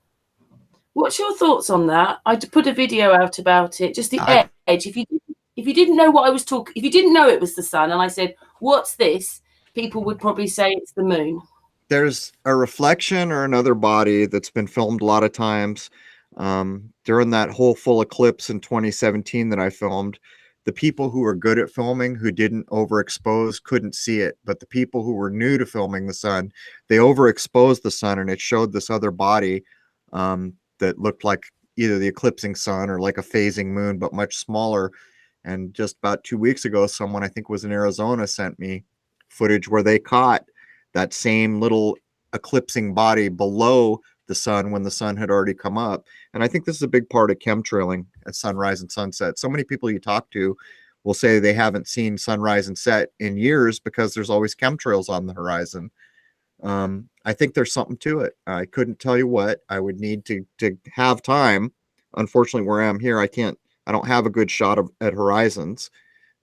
What's your thoughts on that? I put a video out about it, just the edge. If you didn't know what I was talking, if you didn't know it was the sun, and I said, "What's this?" people would probably say it's the moon. There's a reflection or another body that's been filmed a lot of times. During that whole full eclipse in 2017 that I filmed, the people who were good at filming, who didn't overexpose, couldn't see it. But the people who were new to filming the sun, they overexposed the sun, and it showed this other body that looked like either the eclipsing sun or like a phasing moon, but much smaller. And just about 2 weeks ago, someone, I think was in Arizona, sent me footage where they caught that same little eclipsing body below the sun when the sun had already come up. And I think this is a big part of chemtrailing at sunrise and sunset. So many people you talk to will say they haven't seen sunrise and set in years because there's always chemtrails on the horizon. I think there's something to it. I couldn't tell you what. I would need to have time. Unfortunately, where I am here, I don't have a good shot at horizons,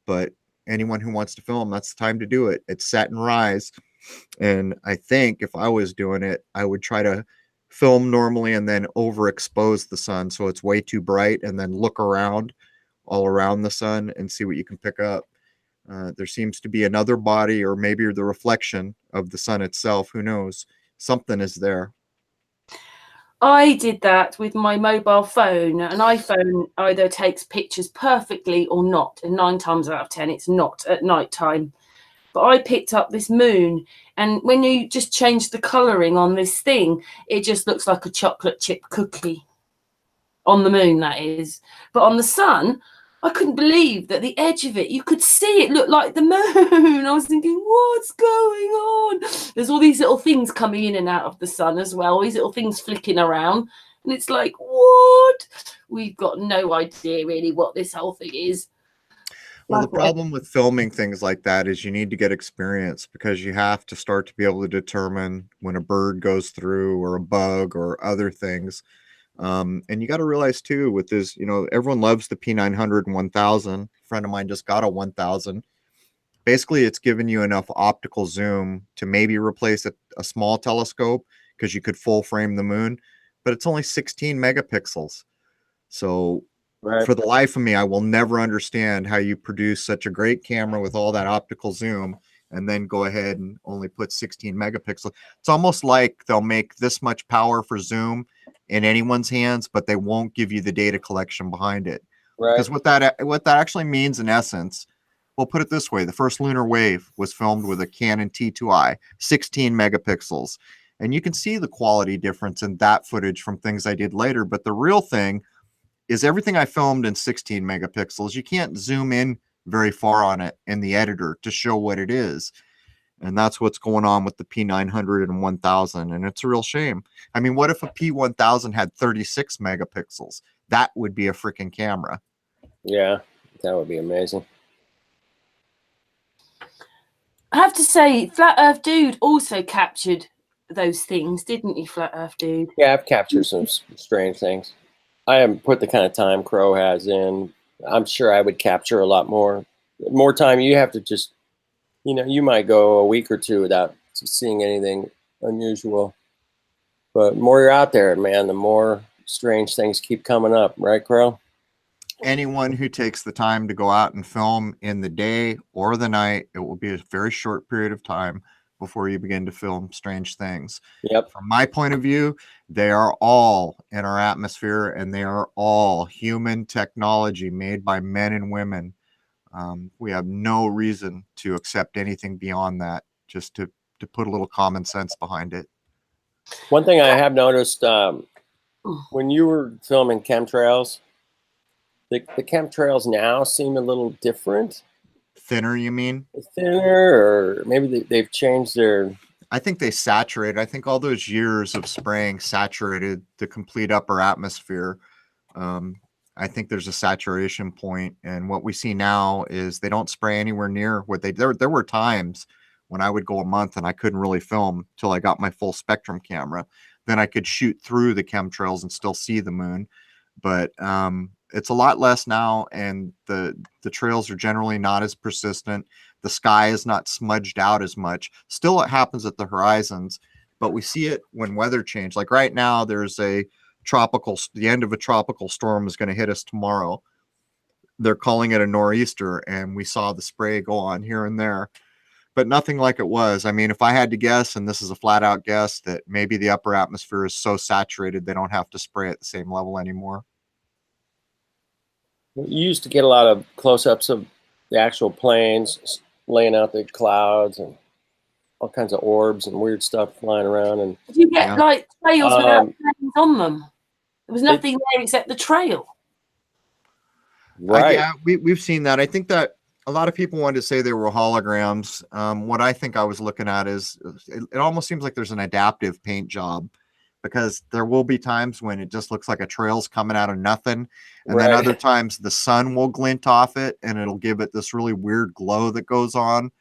but anyone who wants to film, that's the time to do it. It's set and rise. And I think if I was doing it, I would try to film normally and then overexpose the sun so it's way too bright, and then look around all around the sun and see what you can pick up. There seems to be another body, or maybe the reflection of the sun itself. Who knows? Something is there. I did that with my mobile phone. An iPhone either takes pictures perfectly or not. And 9 times out of 10, it's not at night time. But I picked up this moon, and when you just change the colouring on this thing, it just looks like a chocolate chip cookie. On the moon, that is. But on the sun, I couldn't believe that the edge of it, you could see it looked like the moon. I was thinking, what's going on? There's all these little things coming in and out of the sun as well, all these little things flicking around. And it's like, what? We've got no idea really what this whole thing is. Well, the problem with filming things like that is you need to get experience, because you have to start to be able to determine when a bird goes through or a bug or other things. And you got to realize too, with this, everyone loves the P900 and 1000. A friend of mine just got a 1000. Basically, it's given you enough optical zoom to maybe replace a small telescope, because you could full frame the moon, but it's only 16 megapixels. So Right. for the life of me, I will never understand how you produce such a great camera with all that optical zoom and then go ahead and only put 16 megapixels. It's almost like they'll make this much power for zoom in anyone's hands, but they won't give you the data collection behind it. Right. Because what that actually means in essence, we'll put it this way: the first lunar wave was filmed with a Canon T2i, 16 megapixels. And you can see the quality difference in that footage from things I did later. But the real thing is everything I filmed in 16 megapixels. You can't zoom in very far on it in the editor to show what it is. And that's what's going on with the P900 and 1000. And it's a real shame. I mean, what if a P1000 had 36 megapixels? That would be a freaking camera. Yeah, that would be amazing. I have to say, Flat Earth Dude also captured those things, didn't you, Flat Earth Dude? Yeah, I've captured some strange things. I haven't put the kind of time Crow has in. I'm sure I would capture a lot more. More time, you have to just, you might go a week or two without seeing anything unusual. But the more you're out there, man, the more strange things keep coming up, right, Crow? Anyone who takes the time to go out and film in the day or the night, it will be a very short period of time before you begin to film strange things. Yep. From my point of view, they are all in our atmosphere, and they are all human technology made by men and women. We have no reason to accept anything beyond that, just to put a little common sense behind it. One thing I have noticed, when you were filming chemtrails, the chemtrails now seem a little different. Thinner, you mean? Thinner, or maybe they've changed their... I think they saturate. I think all those years of spraying saturated the complete upper atmosphere. I think there's a saturation point, and what we see now is they don't spray anywhere near what they... There were times when I would go a month and I couldn't really film till I got my full spectrum camera. Then I could shoot through the chemtrails and still see the moon. But it's a lot less now, and the trails are generally not as persistent. The sky is not smudged out as much. Still, it happens at the horizons, but we see it when weather change. Like right now, there's the end of a tropical storm is going to hit us tomorrow. They're calling it a nor'easter, and we saw the spray go on here and there, but nothing like it was. I mean, if I had to guess, and this is a flat out guess, that maybe the upper atmosphere is so saturated they don't have to spray at the same level anymore. You used to get a lot of close-ups of the actual planes laying out the clouds and all kinds of orbs and weird stuff flying around. And did you get like trails without planes on them? There was nothing there except the trail. Right. Yeah, we've seen that. I think that a lot of people wanted to say they were holograms. What I think I was looking at is it almost seems like there's an adaptive paint job, because there will be times when it just looks like a trail's coming out of nothing. And then other times the sun will glint off it and it'll give it this really weird glow that goes on.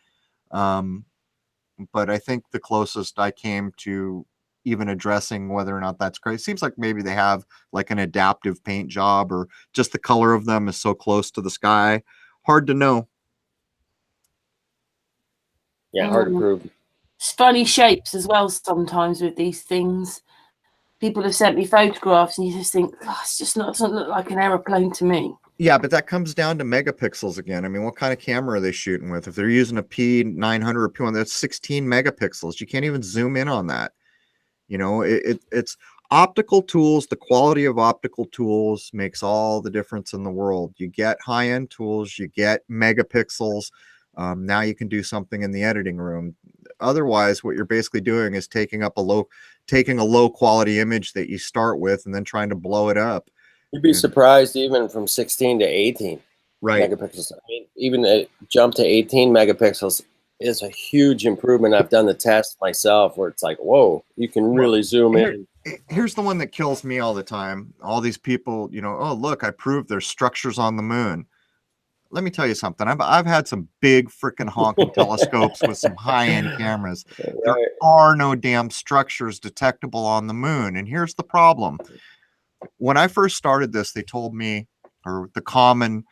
But I think the closest I came to even addressing whether or not that's crazy, seems like maybe they have like an adaptive paint job, or just the color of them is so close to the sky. Hard to know. Yeah, hard to prove. It's funny shapes as well sometimes with these things. People have sent me photographs and you just think, it's just not, it doesn't look like an aeroplane to me. Yeah, but that comes down to megapixels again. I mean, what kind of camera are they shooting with? If they're using a P900 or P1, that's 16 megapixels. You can't even zoom in on that. It's optical tools. The quality of optical tools makes all the difference in the world. You get high-end tools, you get megapixels. Now you can do something in the editing room. Otherwise, what you're basically doing is taking a low quality image that you start with and then trying to blow it up. You'd be surprised even from 16 to 18 megapixels. I mean, even a jump to 18 megapixels is a huge improvement. I've done the test myself where it's like, whoa, you can really zoom in. Here's the one that kills me all the time. All these people, oh, look, I proved there's structures on the moon. let me tell you something. I've had some big freaking honking telescopes with some high-end cameras. There are no damn structures detectable on the moon. And here's the problem. When I first started this, they told me, or the common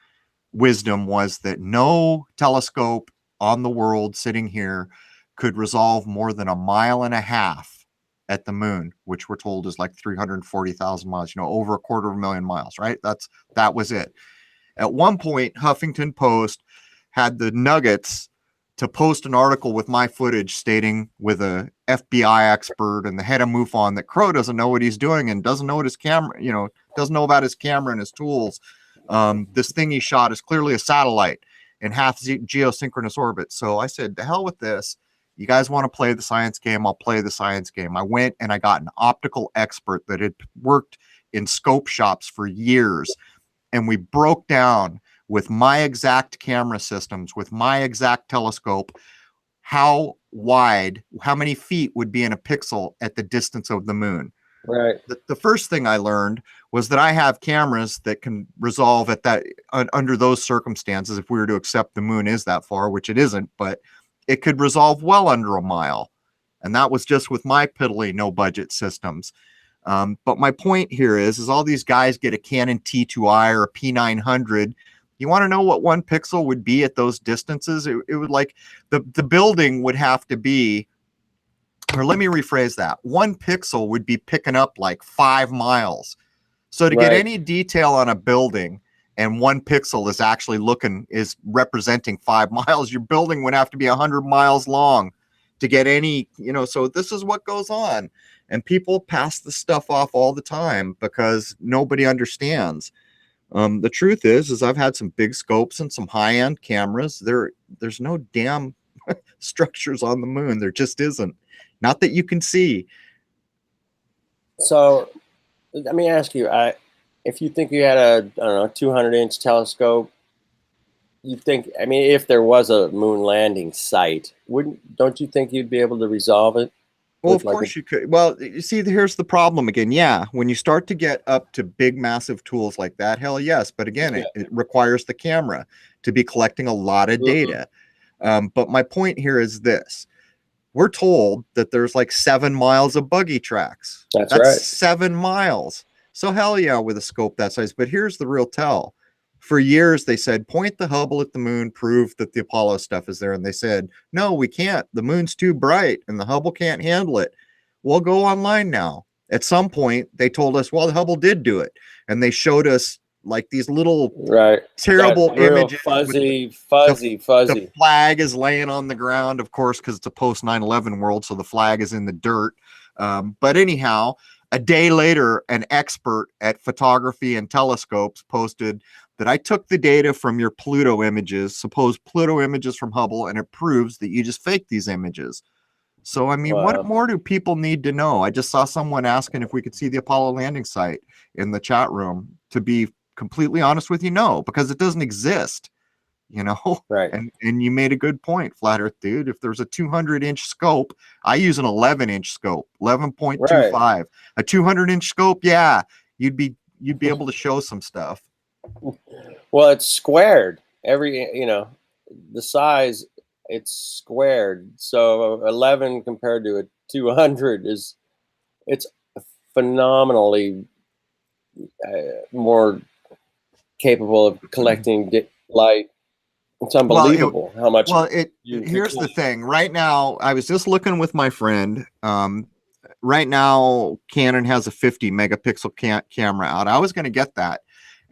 wisdom was that no telescope on the world sitting here could resolve more than 1.5 miles at the moon, which we're told is like 340,000 miles, over 250,000 miles, right? That was it. At one point, Huffington Post had the nuggets to post an article with my footage stating with a FBI expert and the head of MUFON that Crrow doesn't know what he's doing and doesn't know what his camera, doesn't know about his camera and his tools. This thing he shot is clearly a satellite in half geosynchronous orbit. So I said, to hell with this. You guys want to play the science game? I'll play the science game. I went and I got an optical expert that had worked in scope shops for years. And we broke down with my exact camera systems, with my exact telescope, how many feet would be in a pixel at the distance of the moon. Right. The first thing I learned was that I have cameras that can resolve at that under those circumstances. If we were to accept the moon is that far, which it isn't, but it could resolve well under 1 mile. And that was just with my piddly no budget systems. But my point here is all these guys get a Canon T2i or a P900. You want to know what 1 pixel would be at those distances? It would like the building would have to be, or let me rephrase that. 1 pixel would be picking up like 5 miles. So to get any detail on a building and 1 pixel is representing 5 miles, your building would have to be 100 miles long to get any, so this is what goes on. And people pass this stuff off all the time because nobody understands. The truth is I've had some big scopes and some high-end cameras. There's no damn structures on the moon. There just isn't. Not that you can see. So let me ask you, if you think you had a 200-inch telescope, if there was a moon landing site, don't you think you'd be able to resolve it? Well, of course you could. Well, you see, here's the problem again. Yeah, when you start to get up to big, massive tools like that, hell yes. But again, it requires the camera to be collecting a lot of data. But my point here is this. We're told that there's like 7 miles of buggy tracks. That's right. 7 miles. So hell yeah, with a scope that size. But here's the real tell. For years, they said, point the Hubble at the moon, prove that the Apollo stuff is there. And they said, no, we can't. The moon's too bright and the Hubble can't handle it. We'll go online now. At some point, they told us, well, the Hubble did do it. And they showed us like these little terrible images. Fuzzy. The flag is laying on the ground, of course, because it's a post 9/11 world. So the flag is in the dirt. But anyhow, a day later, an expert at photography and telescopes posted that I took the data from your Pluto images, supposed Pluto images from Hubble, and it proves that you just faked these images. So, I mean, what more do people need to know? I just saw someone asking if we could see the Apollo landing site in the chat room. To be completely honest with you, no, because it doesn't exist, Right. And you made a good point, Flat Earth Dude. If there's a 200-inch scope, I use an 11-inch scope, 11.25. Right. A 200-inch scope, yeah, you'd be able to show some stuff. Well, it's squared. The size, it's squared. So 11 compared to a 200 it's phenomenally more capable of collecting light. It's unbelievable how much. Well, here's the thing. Right now, I was just looking with my friend. Right now, Canon has a 50 megapixel camera out. I was going to get that.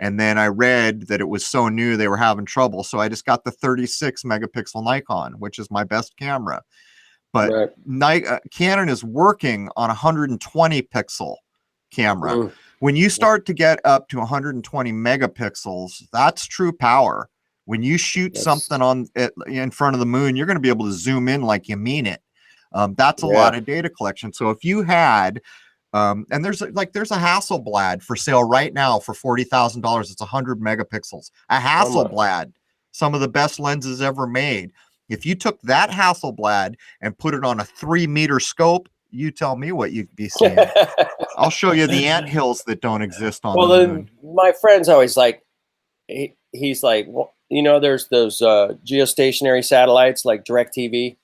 And then I read that it was so new they were having trouble. So I just got the 36 megapixel Nikon, which is my best camera. But Canon is working on a 120 pixel camera. When you start to get up to 120 megapixels, that's true power. When you shoot something in front of the moon, you're going to be able to zoom in like you mean it. That's a lot of data collection. So if you had and there's a Hasselblad for sale right now for $40,000. It's 100 megapixels. A Hasselblad, some of the best lenses ever made. If you took that Hasselblad and put it on a 3-meter scope, you tell me what you'd be seeing. I'll show you the anthills that don't exist on the moon. My friend's always like, he's like, well, you know, there's those geostationary satellites like DirecTV.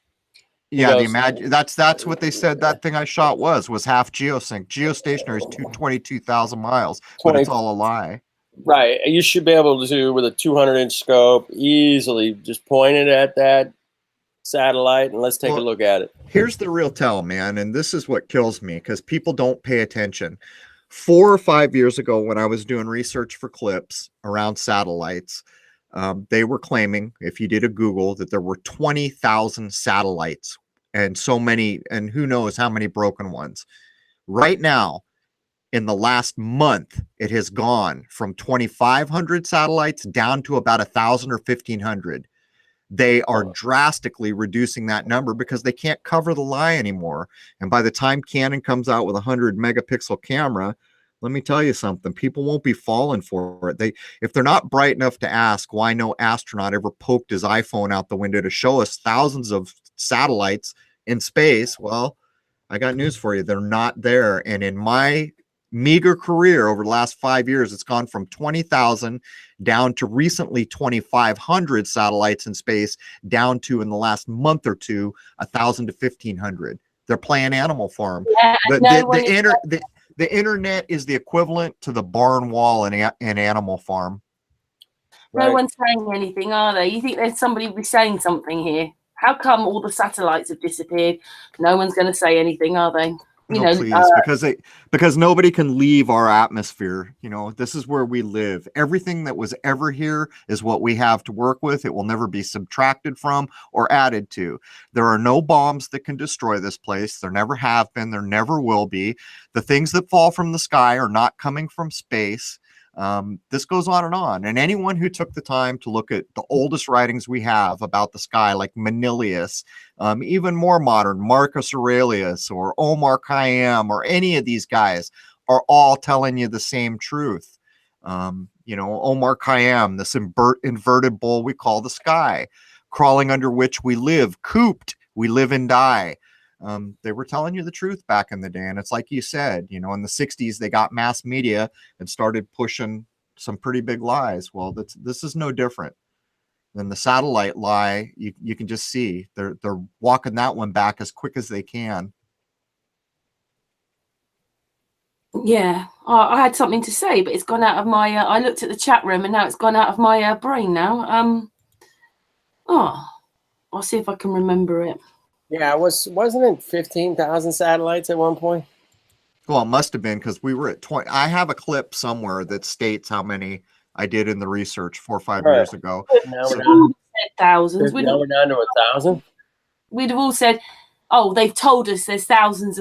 Yeah, that's what they said that thing I shot was half geosync. Geostationary is 22,000 miles, but it's all a lie. Right. You should be able to, with a 200-inch scope, easily just point it at that satellite and let's take a look at it. Here's the real tell, man, and this is what kills me because people don't pay attention. 4 or 5 years ago, when I was doing research for clips around satellites, they were claiming, if you did a Google, that there were 20,000 satellites and so many, and who knows how many broken ones. Right now, in the last month, it has gone from 2,500 satellites down to about 1,000 or 1,500. They are drastically reducing that number because they can't cover the lie anymore. And by the time Canon comes out with a 100 megapixel camera, let me tell you something, people won't be falling for it. If they're not bright enough to ask why no astronaut ever poked his iPhone out the window to show us thousands of satellites in space, well, I got news for you. They're not there. And in my meager career over the last 5 years, it's gone from 20,000 down to recently 2,500 satellites in space, down to, in the last month or two, 1,000 to 1,500. They're playing Animal Farm. Yeah, The internet is the equivalent to the barn wall in Animal Farm. No one's saying anything, are they? You think there's somebody be saying something here? How come all the satellites have disappeared? No one's going to say anything, are they? Please, because nobody can leave our atmosphere. You know, this is where we live. Everything that was ever here is what we have to work with. It will never be subtracted from or added to. There are no bombs that can destroy this place. There never have been. There never will be. The things that fall from the sky are not coming from space. This goes on. And anyone who took the time to look at the oldest writings we have about the sky, like Manilius, even more modern, Marcus Aurelius or Omar Khayyam, or any of these guys, are all telling you the same truth. You know, Omar Khayyam, this inverted bowl we call the sky, crawling under which we live, cooped, we live and die. They were telling you the truth back in the day. And it's like you said, you know, in the 60s, they got mass media and started pushing some pretty big lies. Well, this is no different than the satellite lie. You can just see they're walking that one back as quick as they can. Yeah, I had something to say, but it's gone out of my, I looked at the chat room and now it's gone out of my brain now. I'll see if I can remember it. Yeah, wasn't it 15,000 satellites at one point? Well, it must have been, because we were at 20. I have a clip somewhere that states how many I did in the research 4 or 5 years ago. Now we're thousands. Now we're down to 1,000. We'd have all said, "Oh, they've told us there's thousands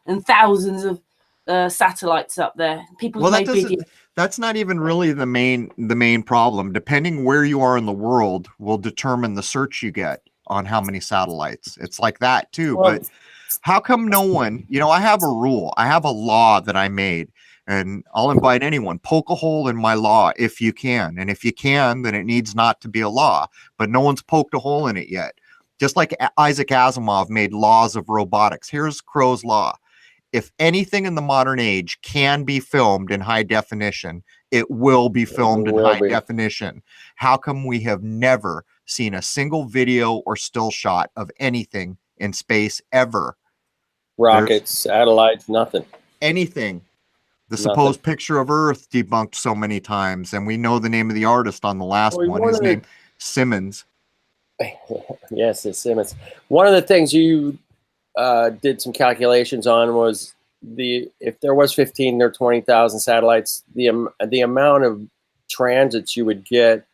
and thousands of satellites up there." People made videos. That's not even really the main problem. Depending where you are in the world will determine the search you get on how many satellites. It's like that too. Well, but how come no one, you know, I have a rule, I have a law that I made, and I'll invite anyone, poke a hole in my law if you can. And if you can, then it needs not to be a law, but no one's poked a hole in it yet. Just like Isaac Asimov made laws of robotics. Here's Crow's law. If anything in the modern age can be filmed in high definition, it will be filmed in high definition. How come we have never seen a single video or still shot of anything in space ever? Rockets, satellites, nothing. Anything. The supposed picture of Earth debunked so many times, and we know the name of the artist on the last one. His name, Simmons. Yes, it's Simmons. One of the things you did some calculations on was if there was 15 or 20,000 satellites, the amount of transits you would get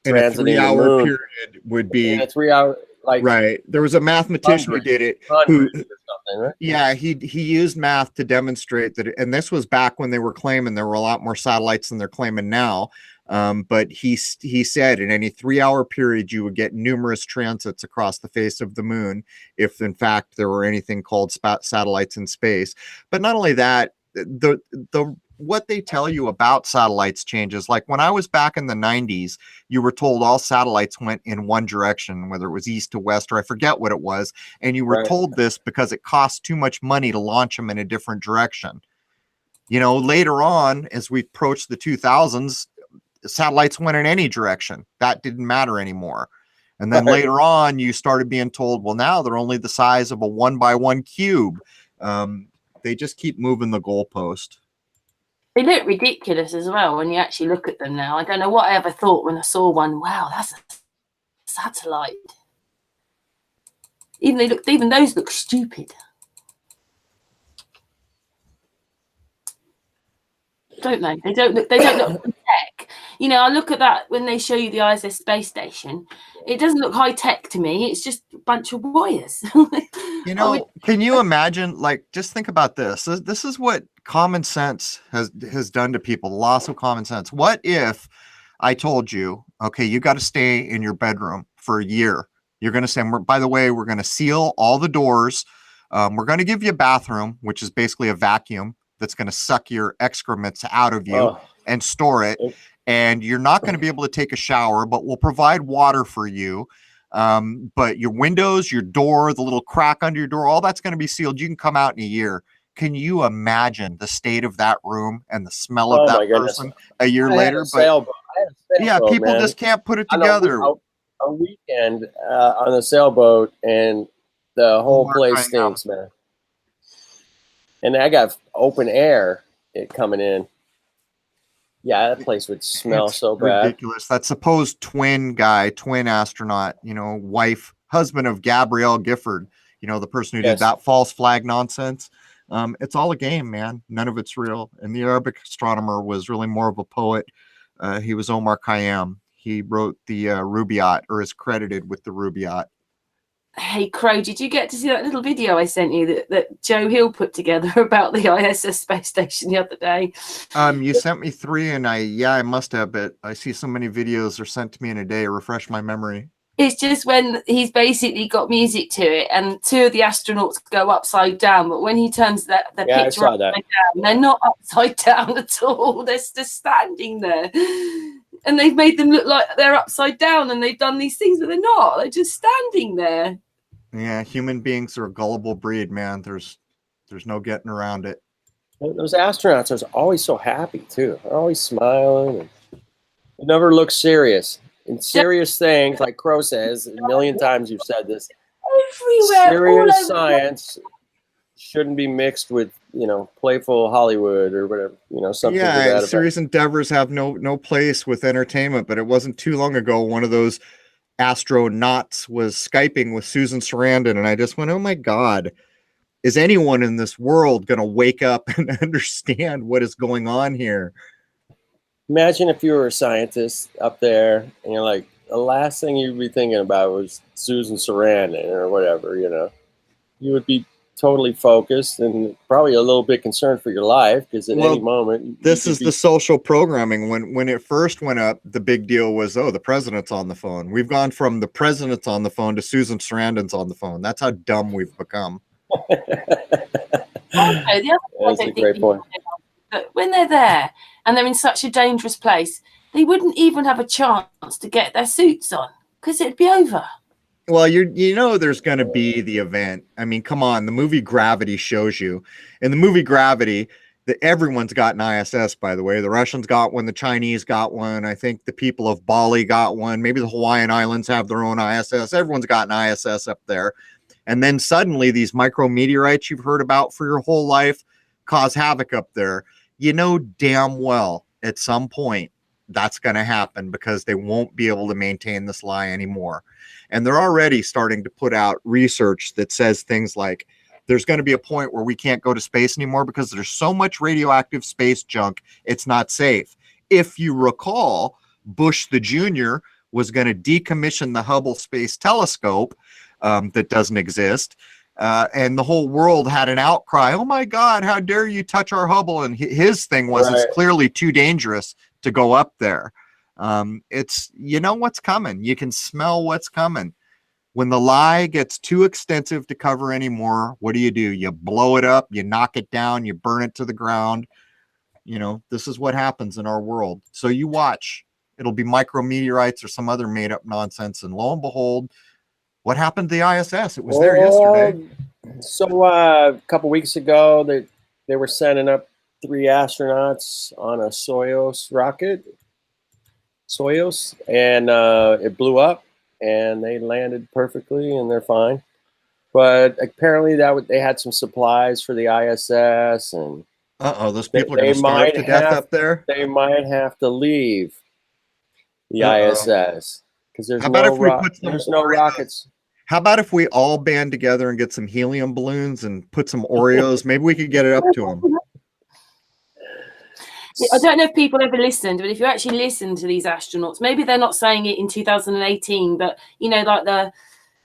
in a 3-hour period would be in a 3-hour. Right. There was a mathematician who did it. Right? Yeah, he used math to demonstrate that, and this was back when they were claiming there were a lot more satellites than they're claiming now. But he said in any 3-hour period you would get numerous transits across the face of the moon if in fact there were anything called satellites in space. But not only that, the what they tell you about satellites changes. Like when I was back in the 90s, you were told all satellites went in one direction, whether it was east to west, or I forget what it was. And you were told this because it cost too much money to launch them in a different direction. You know, later on, as we approach the 2000s, satellites went in any direction. That didn't matter anymore. And then later on, you started being told, well, now they're only the size of a 1x1 cube. They just keep moving the goalpost. They look ridiculous as well when you actually look at them now. I don't know what I ever thought when I saw one. Wow, that's a satellite. Even those look stupid. Don't they? They don't look tech. You know, I look at that when they show you the ISS space station. It doesn't look high tech to me. It's just a bunch of wires. You know, can you imagine, like, just think about this. This is what common sense has done to people, the loss of common sense. What if I told you, okay, you got to stay in your bedroom for a year. You're going to say, by the way, we're going to seal all the doors. We're going to give you a bathroom, which is basically a vacuum that's going to suck your excrements out of you and store it. And you're not going to be able to take a shower, but we'll provide water for you. But your windows, your door, the little crack under your door, all that's going to be sealed. You can come out in a year. Can you imagine the state of that room and the smell of that person a year later? But yeah, people just can't put it together. A weekend on a sailboat, and the whole place stinks, man. And I got open air coming in. Yeah, that place would smell so bad. Ridiculous. That supposed twin astronaut, you know, husband of Gabrielle Gifford, you know, the person who did that false flag nonsense. It's all a game, man. None of it's real. And the Arabic astronomer was really more of a poet. He was Omar Khayyam. He wrote the Rubaiyat, or is credited with the Rubaiyat. Hey, Crow, did you get to see that little video I sent you that Joe Hill put together about the ISS space station the other day? You sent me 3, and I must have, but I see so many videos are sent to me in a day. Refresh my memory. It's just when he's basically got music to it, and 2 of the astronauts go upside down, but when he turns the picture upside down, they're not upside down at all. They're just standing there. And they've made them look like they're upside down, and they've done these things, but they're not. They're just standing there. Yeah, human beings are a gullible breed, man. There's no getting around it. Those astronauts are always so happy, too. They're always smiling. And they never look serious. And serious things, like Crow says, a million times you've said this. Everywhere. Serious science shouldn't be mixed with, you know, playful Hollywood or whatever, you know, something. Yeah, serious endeavors have no place with entertainment. But it wasn't too long ago, one of those astronauts was Skyping with Susan Sarandon, and I just went, oh my God, is anyone in this world going to wake up and understand what is going on here? Imagine if you were a scientist up there, and you're like, the last thing you'd be thinking about was Susan Sarandon or whatever, you know. You would be totally focused and probably a little bit concerned for your life, because at any moment this is the social programming. When it first went up, the big deal was, oh, the president's on the phone. We've gone from the president's on the phone to Susan Sarandon's on the phone. That's how dumb we've become. That's a great point. But when they're there and they're in such a dangerous place, they wouldn't even have a chance to get their suits on, because it'd be over. Well, you know there's going to be the event. I mean, come on. The movie Gravity shows you. In the movie Gravity, everyone's got an ISS, by the way. The Russians got one. The Chinese got one. I think the people of Bali got one. Maybe the Hawaiian Islands have their own ISS. Everyone's got an ISS up there. And then suddenly these micrometeorites you've heard about for your whole life cause havoc up there. You know damn well at some point that's going to happen, because they won't be able to maintain this lie anymore. And they're already starting to put out research that says things like, there's going to be a point where we can't go to space anymore because there's so much radioactive space junk, it's not safe. If you recall, Bush the Jr. was going to decommission the Hubble Space Telescope that doesn't exist. And the whole world had an outcry. Oh my God, how dare you touch our Hubble? And his thing was, it's clearly too dangerous to go up there. It's, you know what's coming. You can smell what's coming. When the lie gets too extensive to cover anymore, what do? You blow it up, you knock it down, you burn it to the ground. You know, this is what happens in our world. So you watch. It'll be micrometeorites or some other made up nonsense. And lo and behold, what happened to the ISS? It was there yesterday. So a couple weeks ago, they were sending up 3 astronauts on a Soyuz rocket. Soyuz, and it blew up, and they landed perfectly, and they're fine. But apparently they had some supplies for the ISS, and those people are going to starve to death up there. They might have to leave the ISS because there's no rockets. How about if we all band together and get some helium balloons and put some Oreos? Maybe we could get it up to them. I don't know if people ever listened, but if you actually listen to these astronauts, maybe they're not saying it in 2018, but you know, like the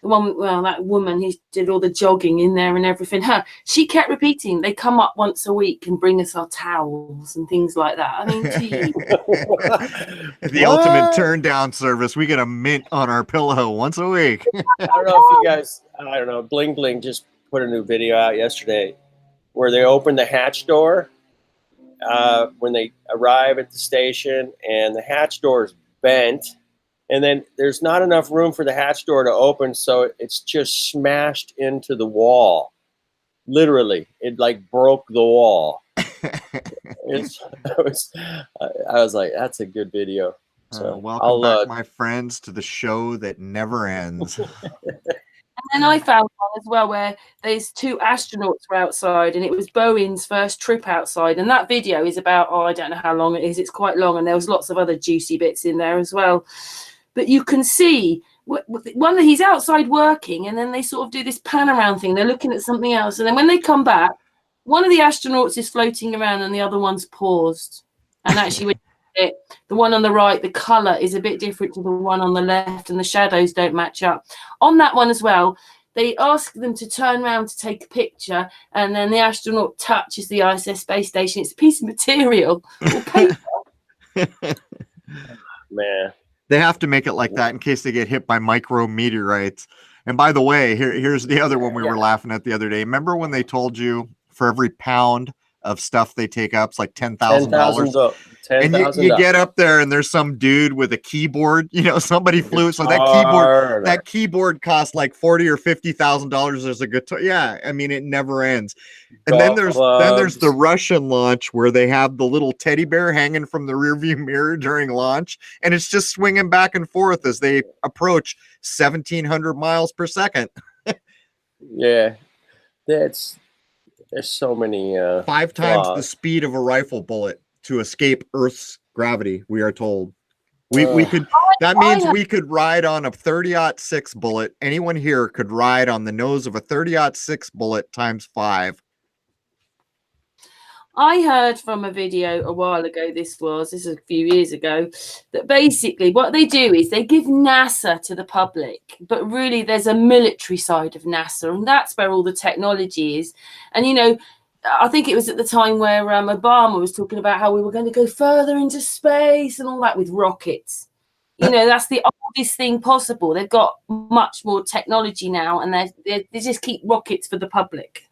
one, well, that woman who did all the jogging in there and everything, she kept repeating, they come up once a week and bring us our towels and things like that. I mean, geez. The ultimate turn down service. We get a mint on our pillow once a week. I don't know if you guys, I don't know, Bling Bling just put a new video out yesterday where they open the hatch door when they arrive at the station, and the hatch door is bent, and then there's not enough room for the hatch door to open, so it's just smashed into the wall. Literally, it like broke the wall. I was like, that's a good video. So welcome back, my friends, to the show that never ends. And then I found one as well where there's two astronauts were outside, and it was Boeing's first trip outside. And that video is about, I don't know how long it is. It's quite long, and there was lots of other juicy bits in there as well. But you can see one, he's outside working, and then they sort of do this pan around thing. They're looking at something else. And then when they come back, one of the astronauts is floating around and the other one's paused. And actually, the one on the right, the color is a bit different to the one on the left, and the shadows don't match up. On that one as well, they ask them to turn around to take a picture, and then the astronaut touches the ISS space station. It's a piece of material or paper. Man, they have to make it like that in case they get hit by micrometeorites. And by the way, here's the other one we were laughing at the other day. Remember when they told you for every pound of stuff they take up, it's like $10,000. And you get up there and there's some dude with a keyboard, you know, somebody flew. So that keyboard costs like $40,000 or $50,000. There's a guitar. Yeah. I mean, it never ends. And then there's the Russian launch where they have the little teddy bear hanging from the rearview mirror during launch. And it's just swinging back and forth as they approach 1,700 miles per second. Yeah. There's so many 5 times the speed of a rifle bullet to escape Earth's gravity, we are told. We could, that means we could ride on a 30-06 bullet. Anyone here could ride on the nose of a 30-06 bullet times 5. I heard from a video a while ago, this was a few years ago, that basically what they do is they give NASA to the public, but really there's a military side of NASA, and that's where all the technology is. And, you know, I think it was at the time where Obama was talking about how we were going to go further into space and all that with rockets. You know, that's the oldest thing possible. They've got much more technology now, and they just keep rockets for the public.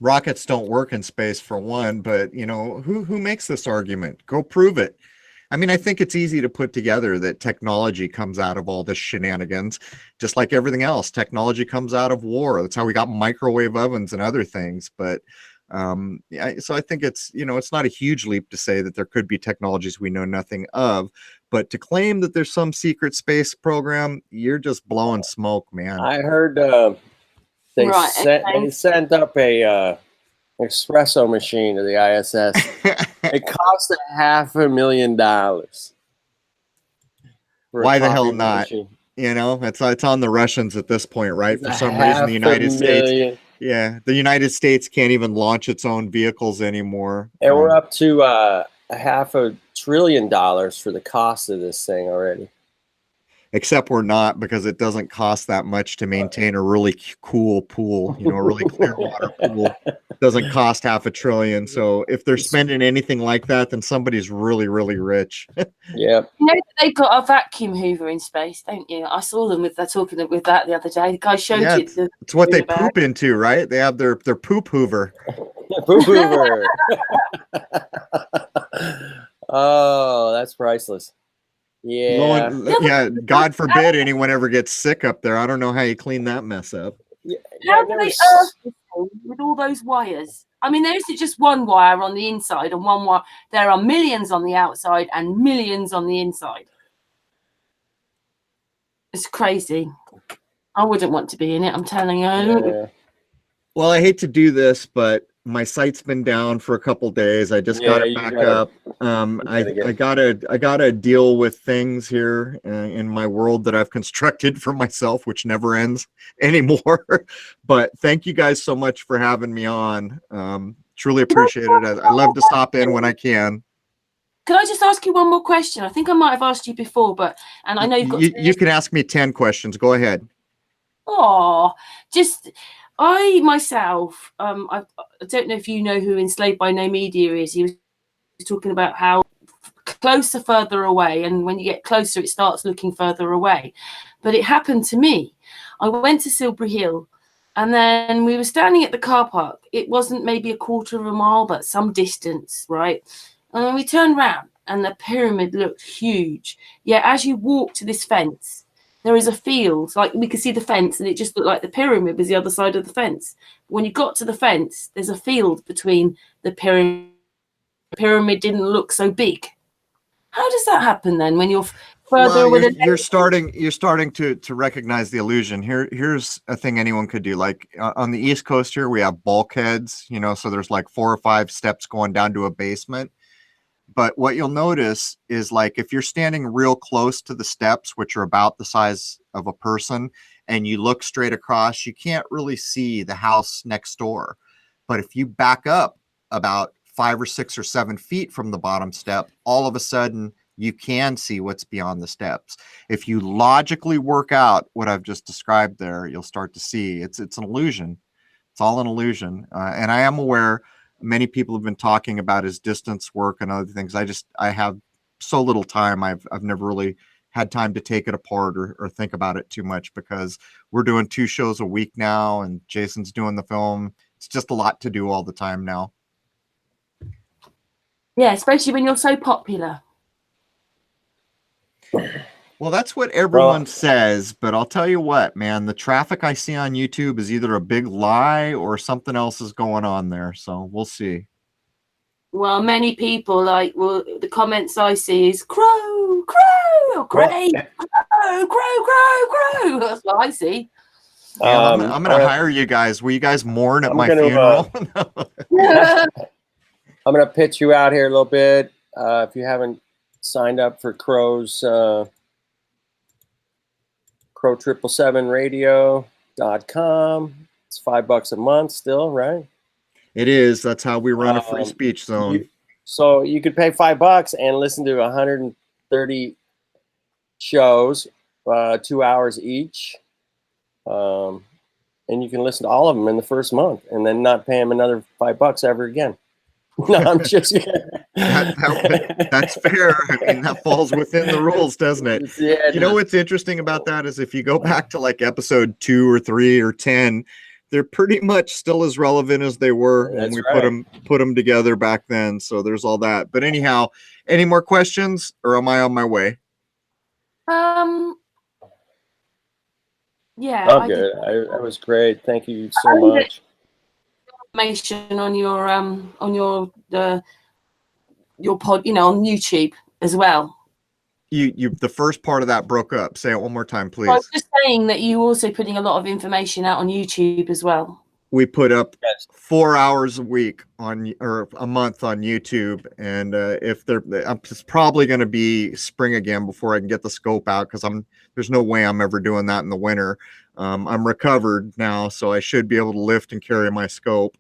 Rockets don't work in space, for one, but, you know, who makes this argument? Go prove it. I mean, I think it's easy to put together that technology comes out of all this shenanigans, just like everything else. Technology comes out of war. That's how we got microwave ovens and other things. But so I think it's, you know, it's not a huge leap to say that there could be technologies we know nothing of, but to claim that there's some secret space program, you're just blowing smoke, man. I heard they sent up a espresso machine to the ISS. It cost $500,000. Why the hell not? Machine. You know, it's on the Russians at this point, right? For some reason, the United States. Yeah, the United States can't even launch its own vehicles anymore. And we're up to $500 billion for the cost of this thing already. Except we're not, because it doesn't cost that much to maintain a really cool pool, you know, a really clear water pool. It doesn't cost $500 billion. So if they're spending anything like that, then somebody's really, really rich. Yeah. You know, they've got a vacuum hoover in space, don't you? I saw them talking with that the other day. The guy showed you. It's what they poop into, right? They have their poop hoover. Poop hoover. Oh, that's priceless. Yeah. God forbid anyone ever gets sick up there. I don't know how you clean that mess up. How do they earth this thing with all those wires? I mean, there isn't just one wire on the inside and one wire. There are millions on the outside and millions on the inside. It's crazy. I wouldn't want to be in it, I'm telling you. Yeah. Well, I hate to do this, but my site's been down for a couple days. I just got it back up. I gotta deal with things here in my world that I've constructed for myself, which never ends anymore. But thank you guys so much for having me on. Truly appreciate it. I love to stop in when I can. Can I just ask you one more question? I think I might have asked you before, and I know you've got. You can ask me 10 questions. Go ahead. Oh, just I myself, I don't know if you know who Enslaved by No Media is. He was talking about how closer, further away, and when you get closer, it starts looking further away. But it happened to me. I went to Silbury Hill, and then we were standing at the car park. It wasn't maybe a quarter of a mile, but some distance, right? And then we turned round, and the pyramid looked huge. Yet as you walk to this fence, there is a field, like we could see the fence, and it just looked like the pyramid was the other side of the fence. When you got to the fence, there's a field between the pyramid. The pyramid didn't look so big. How does that happen then when you're further well, you're starting to recognize the illusion. Here's a thing anyone could do. Like on the East Coast here, we have bulkheads, so there's like 4 or 5 steps going down to a basement. But what you'll notice is, like, if you're standing real close to the steps, which are about the size of a person, and you look straight across, you can't really see the house next door. But if you back up about 5 or 6 or 7 feet from the bottom step, all of a sudden you can see what's beyond the steps. If you logically work out what I've just described there, you'll start to see it's an illusion. It's all an illusion. And I am aware many people have been talking about his distance work and other things. I have so little time. I've never really had time to take it apart or think about it too much, because we're doing 2 shows a week now, and Jason's doing the film. It's just a lot to do all the time now. Yeah, especially when you're so popular. Well, that's what everyone says, but I'll tell you what, man, the traffic I see on YouTube is either a big lie or something else is going on there. So we'll see. Well, many people the comments I see is Crow, Crow, great, Crow, Crow, Crow, Crow. That's what I see. Yeah, I'm gonna hire you guys. Will you guys mourn at my funeral? I'm gonna pitch you out here a little bit. If you haven't signed up for Crrow's Crrow777radio.com. It's $5 a month still, right? It is. That's how we run a free speech zone. So you could pay $5 and listen to 130 shows, 2 hours each. And you can listen to all of them in the first month and then not pay them another $5 ever again. No, I'm just that's fair. I mean, that falls within the rules, doesn't it? Yeah, you know what's interesting about that is if you go back to like episode 2 or 3 or 10, they're pretty much still as relevant as they were when we put them together back then. So there's all that. But anyhow, any more questions, or am I on my way? Yeah, I'm good. That was great. Thank you so much. Information on your pod, on YouTube as well. You the first part of that broke up. Say it one more time, please. I was just saying that you also putting a lot of information out on YouTube as well. We put up 4 hours a week or a month on YouTube, and it's probably going to be spring again before I can get the scope out, because there's no way I'm ever doing that in the winter. I'm recovered now, so I should be able to lift and carry my scope.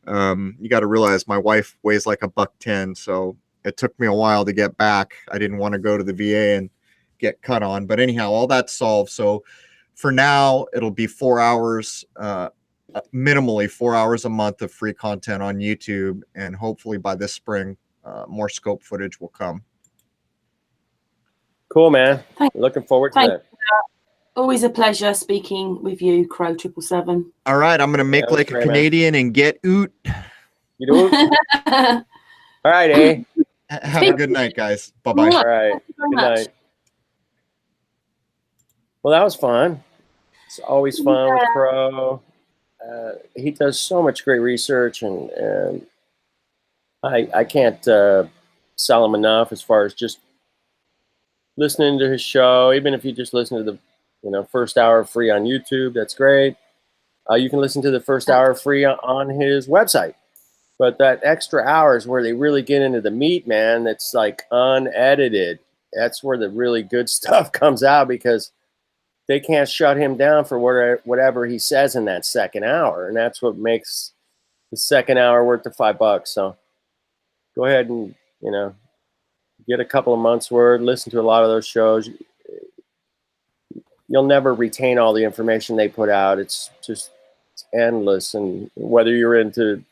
You got to realize my wife weighs like $110, so it took me a while to get back. I didn't want to go to the VA and get cut on, but anyhow, all that's solved. So for now, it'll be 4 hours, minimally 4 hours a month of free content on YouTube, and hopefully by this spring, more scope footage will come. Cool, man. Looking forward to that. Always a pleasure speaking with you, Crrow777. All right, I'm going to make like a Canadian and get oot. You do? All right, eh? Have a good night, guys. Bye-bye. All right. Good night. Well, that was fun. It's always fun with Crrow. He does so much great research, and I can't sell him enough as far as just listening to his show. Even if you just listen to the first hour free on YouTube. That's great. You can listen to the first hour free on his website. But that extra hour is where they really get into the meat, man. That's like unedited. That's where the really good stuff comes out, because they can't shut him down for whatever he says in that second hour. And that's what makes the second hour worth the $5. So go ahead and, get a couple of months' worth, listen to a lot of those shows. You'll never retain all the information they put out. It's just endless. And whether you're into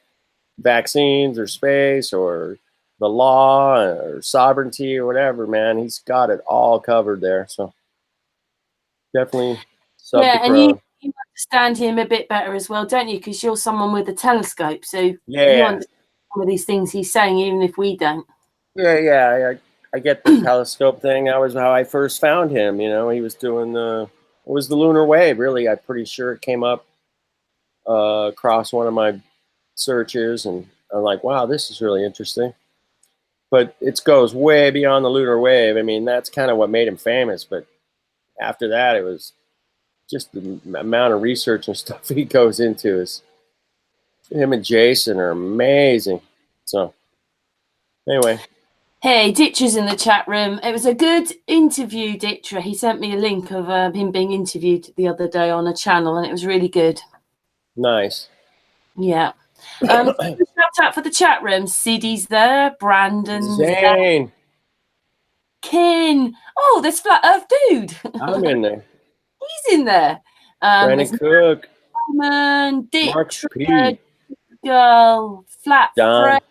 vaccines or space or the law or sovereignty or whatever, man, he's got it all covered there. So definitely sub to and Crrow. you understand him a bit better as well, don't you? Because you're someone with a telescope, so you understand some of these things he's saying, even if we don't. I get the telescope thing. That was how I first found him. He was doing it was the lunar wave, really. I'm pretty sure it came up across one of my searches, and I'm like, wow, this is really interesting. But it goes way beyond the lunar wave. I mean, that's kind of what made him famous. But after that, it was just the amount of research and stuff he goes into. Is him and Jason are amazing. So anyway. Hey, Ditcher's in the chat room. It was a good interview, Ditcher. He sent me a link of him being interviewed the other day on a channel, and it was really good. Nice. Yeah. Shout out for the chat room. Siddy's there. Brandon's Zane. there. Ken. Oh, there's Flat Earth Dude. I'm in there. He's in there. Brandon Cook. Simon, Mark Ditcher, P. Girl, Flat Don. Fred,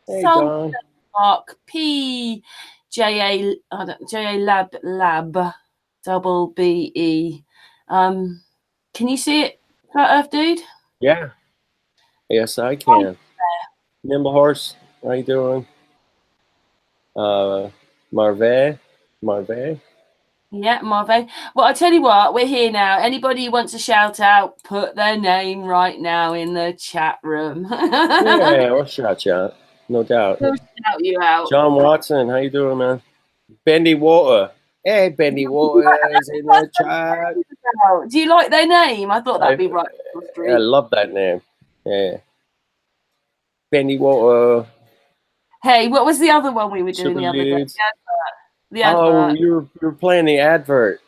Hey, Soul, Don. Mark P, JA Lab double BE. Can you see it, Flat Earth Dude? Yeah. Yes, I can. Nimble Horse, how you doing? Marve. Yeah, Marve. Well, I tell you what, we're here now. Anybody who wants a shout out, put their name right now in the chat room. Yeah, we'll shout you out. No doubt. We'll shout you out. John Watson, how you doing, man? Bendy Water. Hey, Bendy Water is in the chat. Do you like their name? I thought that'd be right. I love that name. Yeah. Bendy Water. Hey, what was the other one we were doing the other day? The advert. Oh, you were playing the advert.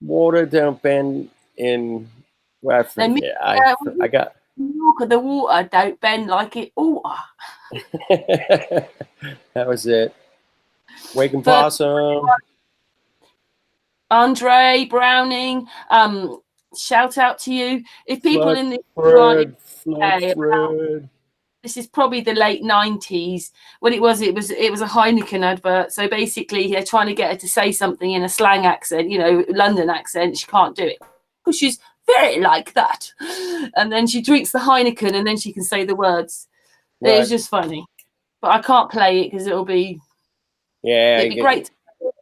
Water don't bend in. Well, I got. The water don't bend like it ought. That was it. Waking Possum. Andre Browning. Shout out to you. If people in the this is probably the late 90s. When it was a Heineken advert. So basically they're trying to get her to say something in a slang accent, London accent. She can't do it because she's very like that. And then she drinks the Heineken and then she can say the words. Right. It was just funny. But I can't play it because it'll be great.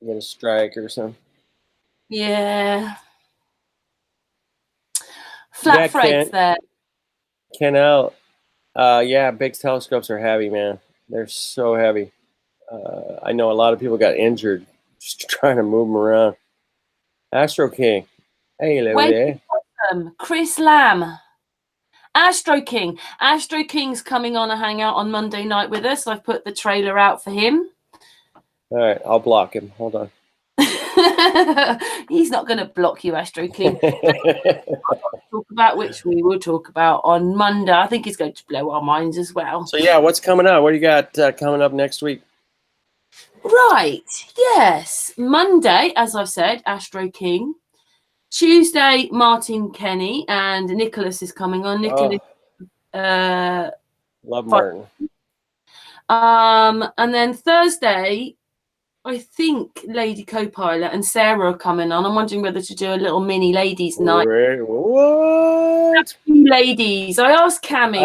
Get a strike or something. Yeah. Flat Fred's there. Kennel. Yeah, big telescopes are heavy, man. They're so heavy. I know a lot of people got injured just trying to move them around. Astro King. Hey, hello there. Chris Lamb. Astro King. Astro King's coming on a hangout on Monday night with us. I've put the trailer out for him. All right, I'll block him. Hold on. He's not going to block you, Astro King. Talk about which we will talk about on Monday. I think he's going to blow our minds as well. So yeah, what's coming up? What do you got coming up next week? Right. Yes. Monday, as I've said, Astro King. Tuesday, Martin Kenny and Nicholas is coming on. Nicholas. Love Martin. And then Thursday, I think Lady Co-Pilot and Sarah are coming on. I'm wondering whether to do a little mini ladies night. What? Ladies. I asked Cammy.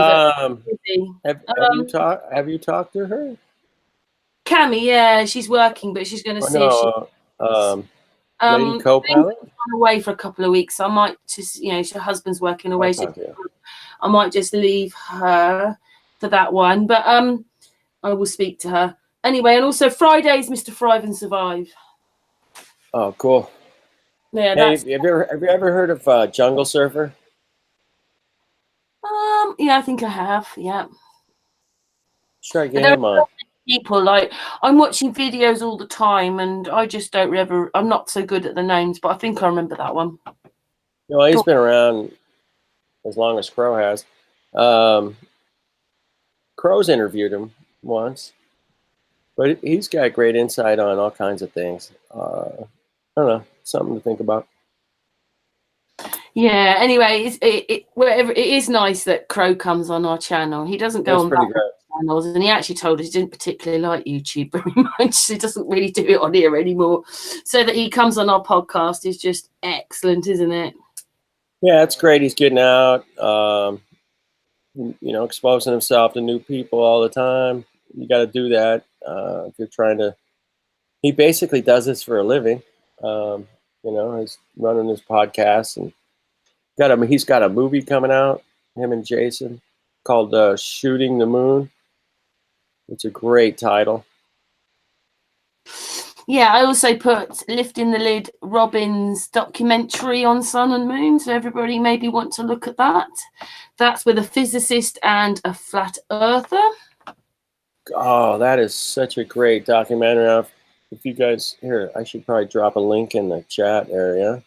Have you talked to her? Cammy, yeah, she's working, but she's going to see if she. Lady Co-Pilot. I'm away for a couple of weeks. So I might just, her husband's working away. So I might just leave her for that one. But I will speak to her. Anyway, and also Fridays, Mr. Thrive and Survive. Oh, cool. Yeah, Hey, that's have you ever heard of Jungle Surfer? yeah, I think I have. Yeah. Try But getting there him on. are people like I'm watching videos all the time, and I just don't ever. I'm not so good at the names, but I think I remember that one. You know, he's been around as long as Crow has. Crow's interviewed him once, but he's got great insight on all kinds of things. I don't know, something to think about. Yeah. Anyway, wherever it is nice that Crow comes on our channel. He doesn't go That's on pretty that great. channels, and he actually told us he didn't particularly like YouTube very much. He doesn't really do it on here anymore. So that he comes on our podcast is just excellent, isn't it? Yeah, it's great. He's getting out, you know, exposing himself to new people all the time. You got to do that if you're trying to. He basically does this for a living. You know, he's running his podcast and he's got a movie coming out, him and Jason, called Shooting the Moon. It's a great title. Yeah, I also put Lifting the Lid, Robin's documentary on Sun and Moon. So everybody maybe want to look at that. That's with a physicist and a flat earther. Oh, that is such a great documentary. If you guys here, I should probably drop a link in the chat area.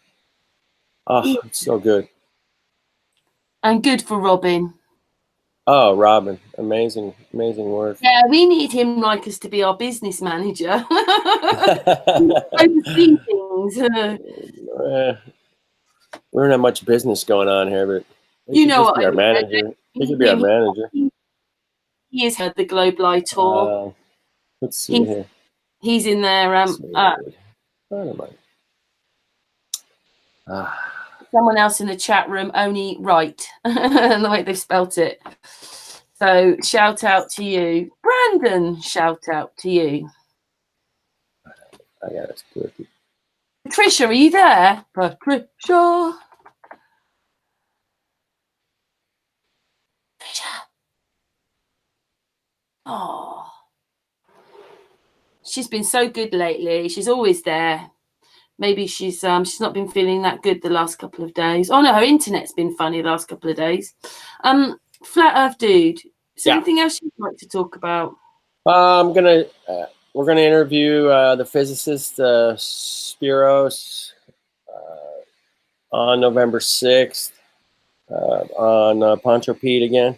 Oh, it's so good. And good for Robin. Oh, Robin, amazing work. Yeah, we need him like us to be our business manager. Oversee things. We don't have much business going on here, but he You could know just what be I our mean. manager. He could be our manager. He has had the Globe Live tour. Let's see here. He's in there. Someone else in the chat room, only right, the way they've spelt it. So shout out to you, Brandon. Shout out to you. I got it. Good. Patricia, are you there? Patricia. Oh, she's been so good lately. She's always there. Maybe she's not been feeling that good the last couple of days. Oh no, her internet's been funny the last couple of days. Flat Earth dude. Is there anything else you'd like to talk about? We're gonna interview the physicist Spiros on November 6th on Poncho Pete again.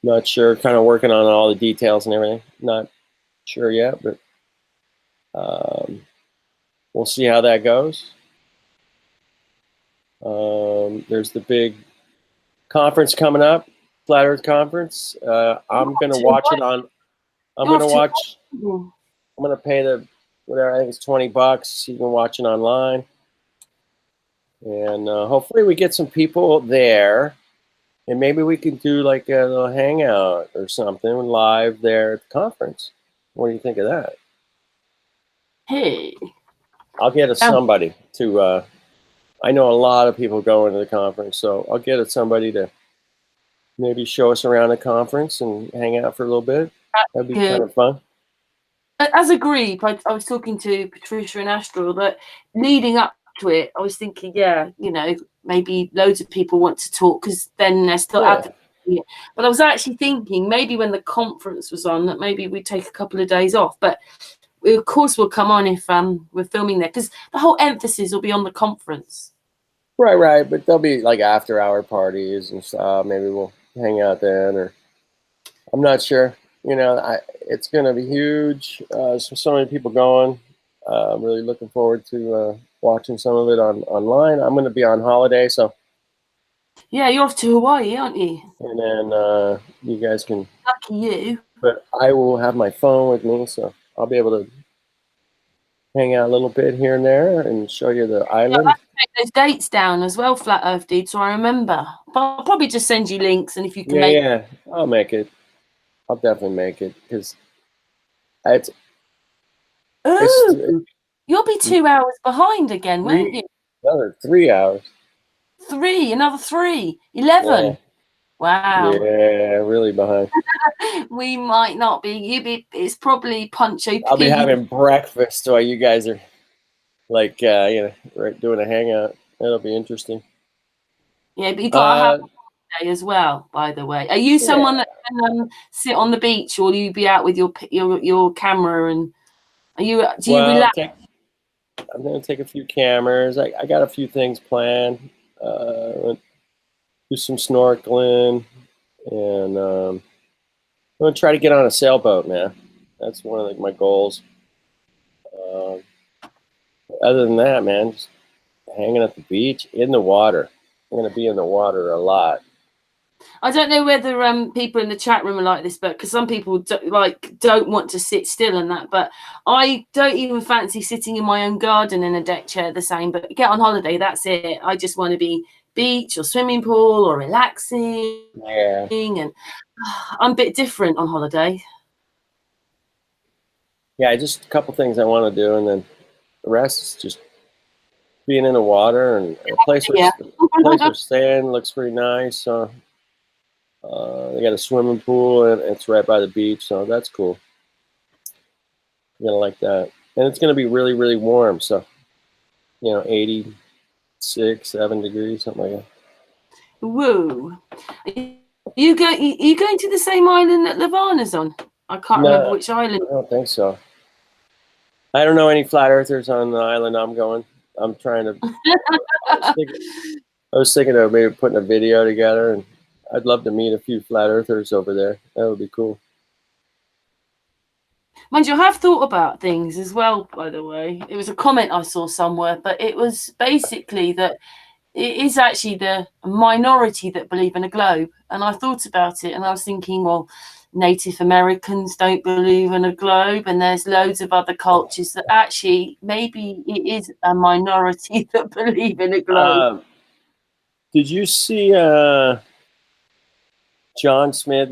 Not sure, kind of working on all the details and everything. Not sure yet, but we'll see how that goes. There's the big conference coming up, Flat Earth Conference. I'm gonna watch it on. I'm gonna pay the whatever, I think it's $20. You can watch it online, and hopefully we get some people there, and maybe we can do like a little hangout or something live there at the conference. What do you think of that? Hey, I'll get somebody to. I know a lot of people going to the conference, so I'll get somebody to maybe show us around the conference and hang out for a little bit. That'd be kind of fun. As a group, I was talking to Patricia and Astral that leading up to it, I was thinking, yeah, you know, maybe loads of people want to talk because then they're still advocating it. But I was actually thinking maybe when the conference was on that maybe we'd take a couple of days off. But of course we'll come on if we're filming there because the whole emphasis will be on the conference. Right. But there'll be like after-hour parties and stuff. Maybe we'll hang out then, or I'm not sure. You know, it's going to be huge. So many people going. I'm really looking forward to watching some of it online. I'm going to be on holiday, so. Yeah, you're off to Hawaii, aren't you? And then you guys can. Lucky you. But I will have my phone with me, so I'll be able to hang out a little bit here and there and show you the island. I'll have to take those dates down as well, Flat Earth dude, so I remember. But I'll probably just send you links, and if you can I'll make it. I'll definitely make it because you'll be 2 hours behind again, won't you? Another 3 hours. Another 3. 11. Yeah. Wow. Yeah, really behind. We might not be. It's probably Poncho Pete. I'll be having breakfast while you guys are like right, doing a hangout. That'll be interesting. Yeah, but you got to have a day as well. By the way, are you someone that can sit on the beach, or will you be out with your camera? And do you relax? I'm gonna take a few cameras. I got a few things planned. Do some snorkeling, and I'm gonna try to get on a sailboat, man. That's one of my goals. Other than that, man, just hanging at the beach in the water. I'm gonna be in the water a lot. I don't know whether people in the chat room are like this, but because some people don't want to sit still and that, but I don't even fancy sitting in my own garden in a deck chair the same. But get on holiday, that's it. I just want to be beach or swimming pool or relaxing. Yeah. And I'm a bit different on holiday. Yeah, just a couple things I want to do, and then the rest is just being in the water, and the place we're staying looks pretty nice. So they got a swimming pool, and it's right by the beach, so that's cool. You're gonna like that, and it's gonna be really, really warm. So 86, 7 degrees, something like that. Woo! You going to the same island that Lavana's on? I can't remember which island. I don't think so. I don't know any flat earthers on the island I'm going. I'm trying to. I was thinking of maybe putting a video together, and I'd love to meet a few flat earthers over there. That would be cool. Mind you, I have thought about things as well, by the way. It was a comment I saw somewhere, but it was basically that it is actually the minority that believe in a globe. And I thought about it, and I was thinking, well, Native Americans don't believe in a globe, and there's loads of other cultures that actually maybe it is a minority that believe in a globe. Did you see John Smith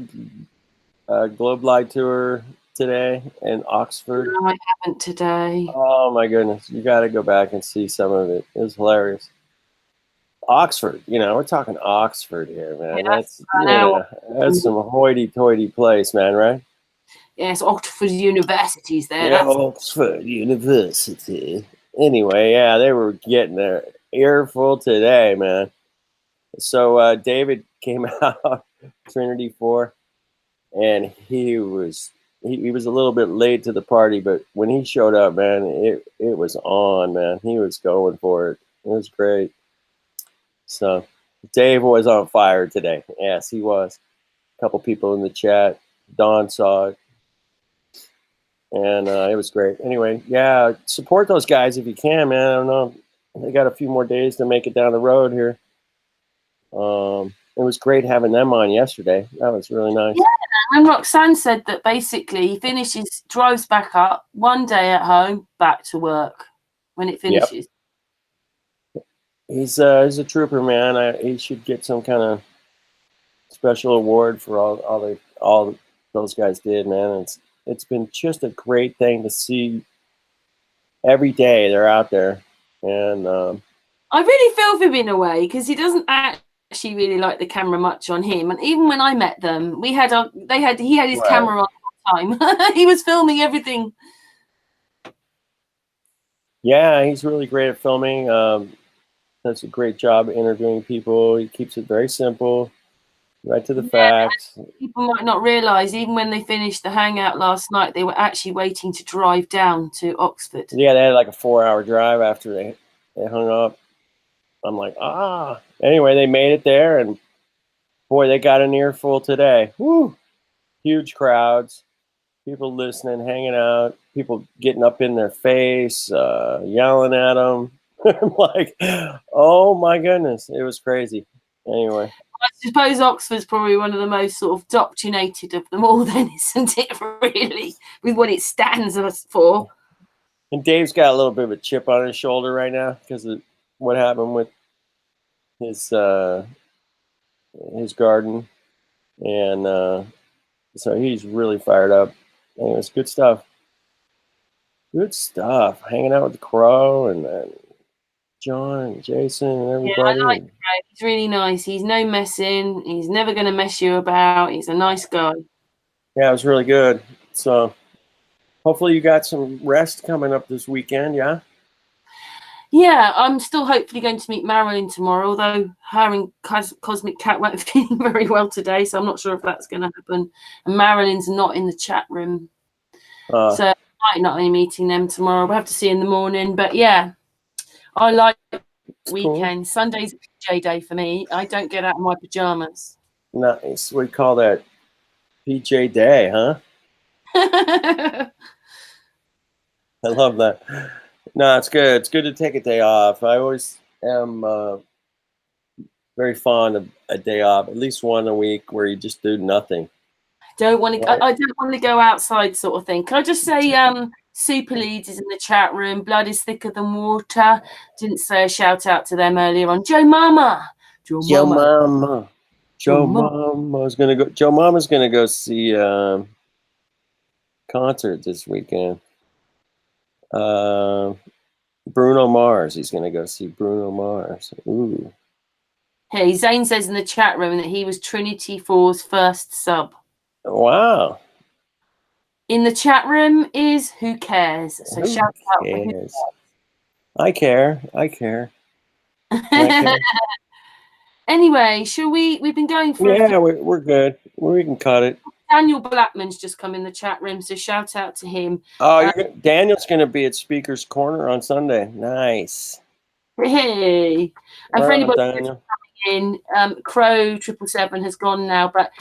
Globe Light Tour today in Oxford? No, I haven't today. Oh my goodness, you got to go back and see some of it. It was hilarious. Oxford, we're talking Oxford here, man. That's some hoity-toity place, man, right? Yes, Oxford University's there. Yeah, Oxford University. Anyway, yeah, they were getting their earful today, man. So David came out Trinity 4, and he was a little bit late to the party, but when he showed up, man, it was on, man. He was going for it. It was great. So Dave was on fire today. Yes, he was. A couple people in the chat. Dawn saw it. And it was great. Anyway, yeah, support those guys if you can, man. I don't know. They got a few more days to make it down the road here. It was great having them on yesterday. That was really nice. Yeah, and Roxanne said that basically he drives back up, one day at home, back to work when it finishes. Yep. He's a trooper, man. He should get some kind of special award for all those guys did, man. It's been just a great thing to see. Every day they're out there, and I really feel for him in a way because he doesn't actually really like the camera much on him. And even when I met them, he had his camera on all the time. He was filming everything. Yeah, he's really great at filming. Does a great job interviewing people. He keeps it very simple, right to the facts. People might not realise, even when they finished the hangout last night, they were actually waiting to drive down to Oxford. Yeah, they had like a 4-hour drive after they hung up. I'm like, Anyway, they made it there, and boy, they got an earful today. Woo! Huge crowds, people listening, hanging out, people getting up in their face, yelling at them. I'm like, oh my goodness, it was crazy. Anyway, I suppose Oxford's probably one of the most sort of doctrinated of them all, then, isn't it? Really, with what it stands for. And Dave's got a little bit of a chip on his shoulder right now because of what happened with his garden, and so he's really fired up. Anyway, it's good stuff. Good stuff. Hanging out with the Crow and John and Jason and everybody. Yeah, I like Crow. He's really nice. He's no messing. He's never going to mess you about. He's a nice guy. Yeah, it was really good. So hopefully you got some rest coming up this weekend, yeah? Yeah, I'm still hopefully going to meet Marilyn tomorrow, although her and Cosmic Cat weren't feeling very well today, so I'm not sure if that's going to happen. And Marilyn's not in the chat room, so I might not be meeting them tomorrow. We'll have to see in the morning. But yeah, I like weekend. Cool. Sunday's PJ day for me. I don't get out of my pajamas. Nice. We call that PJ day, huh? I love that. No, it's good. It's good to take a day off. I always am very fond of a day off, at least one a week where you just do nothing. Don't want to. I don't want to go outside, sort of thing. Can I just say, Super Leads is in the chat room. Blood is thicker than water. Didn't say a shout out to them earlier on. Joe Mama. Joe Mama's gonna go. Joe Mama's gonna go see concert this weekend. Bruno Mars. He's gonna go see Bruno Mars. Ooh. Hey, Zane says in the chat room that he was Trinity 4's first sub. Wow. In the chat room is Who Cares? So shout out for Who Cares. I care. I care. Anyway, shall we? We've been going for. Yeah, we're good. We can cut it. Daniel Blackman's just come in the chat room, so shout out to him. Oh, Daniel's going to be at Speaker's Corner on Sunday. Nice. Hey, and for anybody coming in, Crrow777 has gone now, but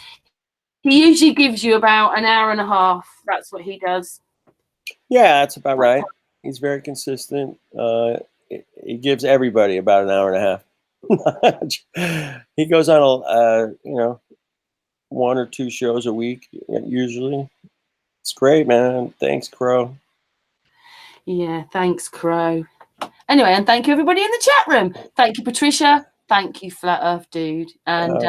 he usually gives you about an hour and a half. That's what he does. Yeah, that's about right. He's very consistent. He gives everybody about an hour and a half. He goes on one or two shows a week usually. It's great, man. Thanks, Crrow. Yeah, thanks, Crrow. Anyway, and thank you everybody in the chat room. Thank you, Patricia. Thank you, Flat Earth Dude. And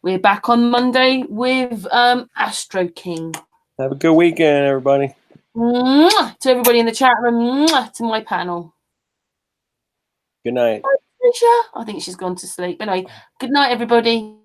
we're back on Monday with Astro King. Have a good weekend, everybody. Mwah! To everybody in the chat room. Mwah! To my panel. Good night. Bye, Patricia. I think she's gone to sleep. Anyway, good night, everybody.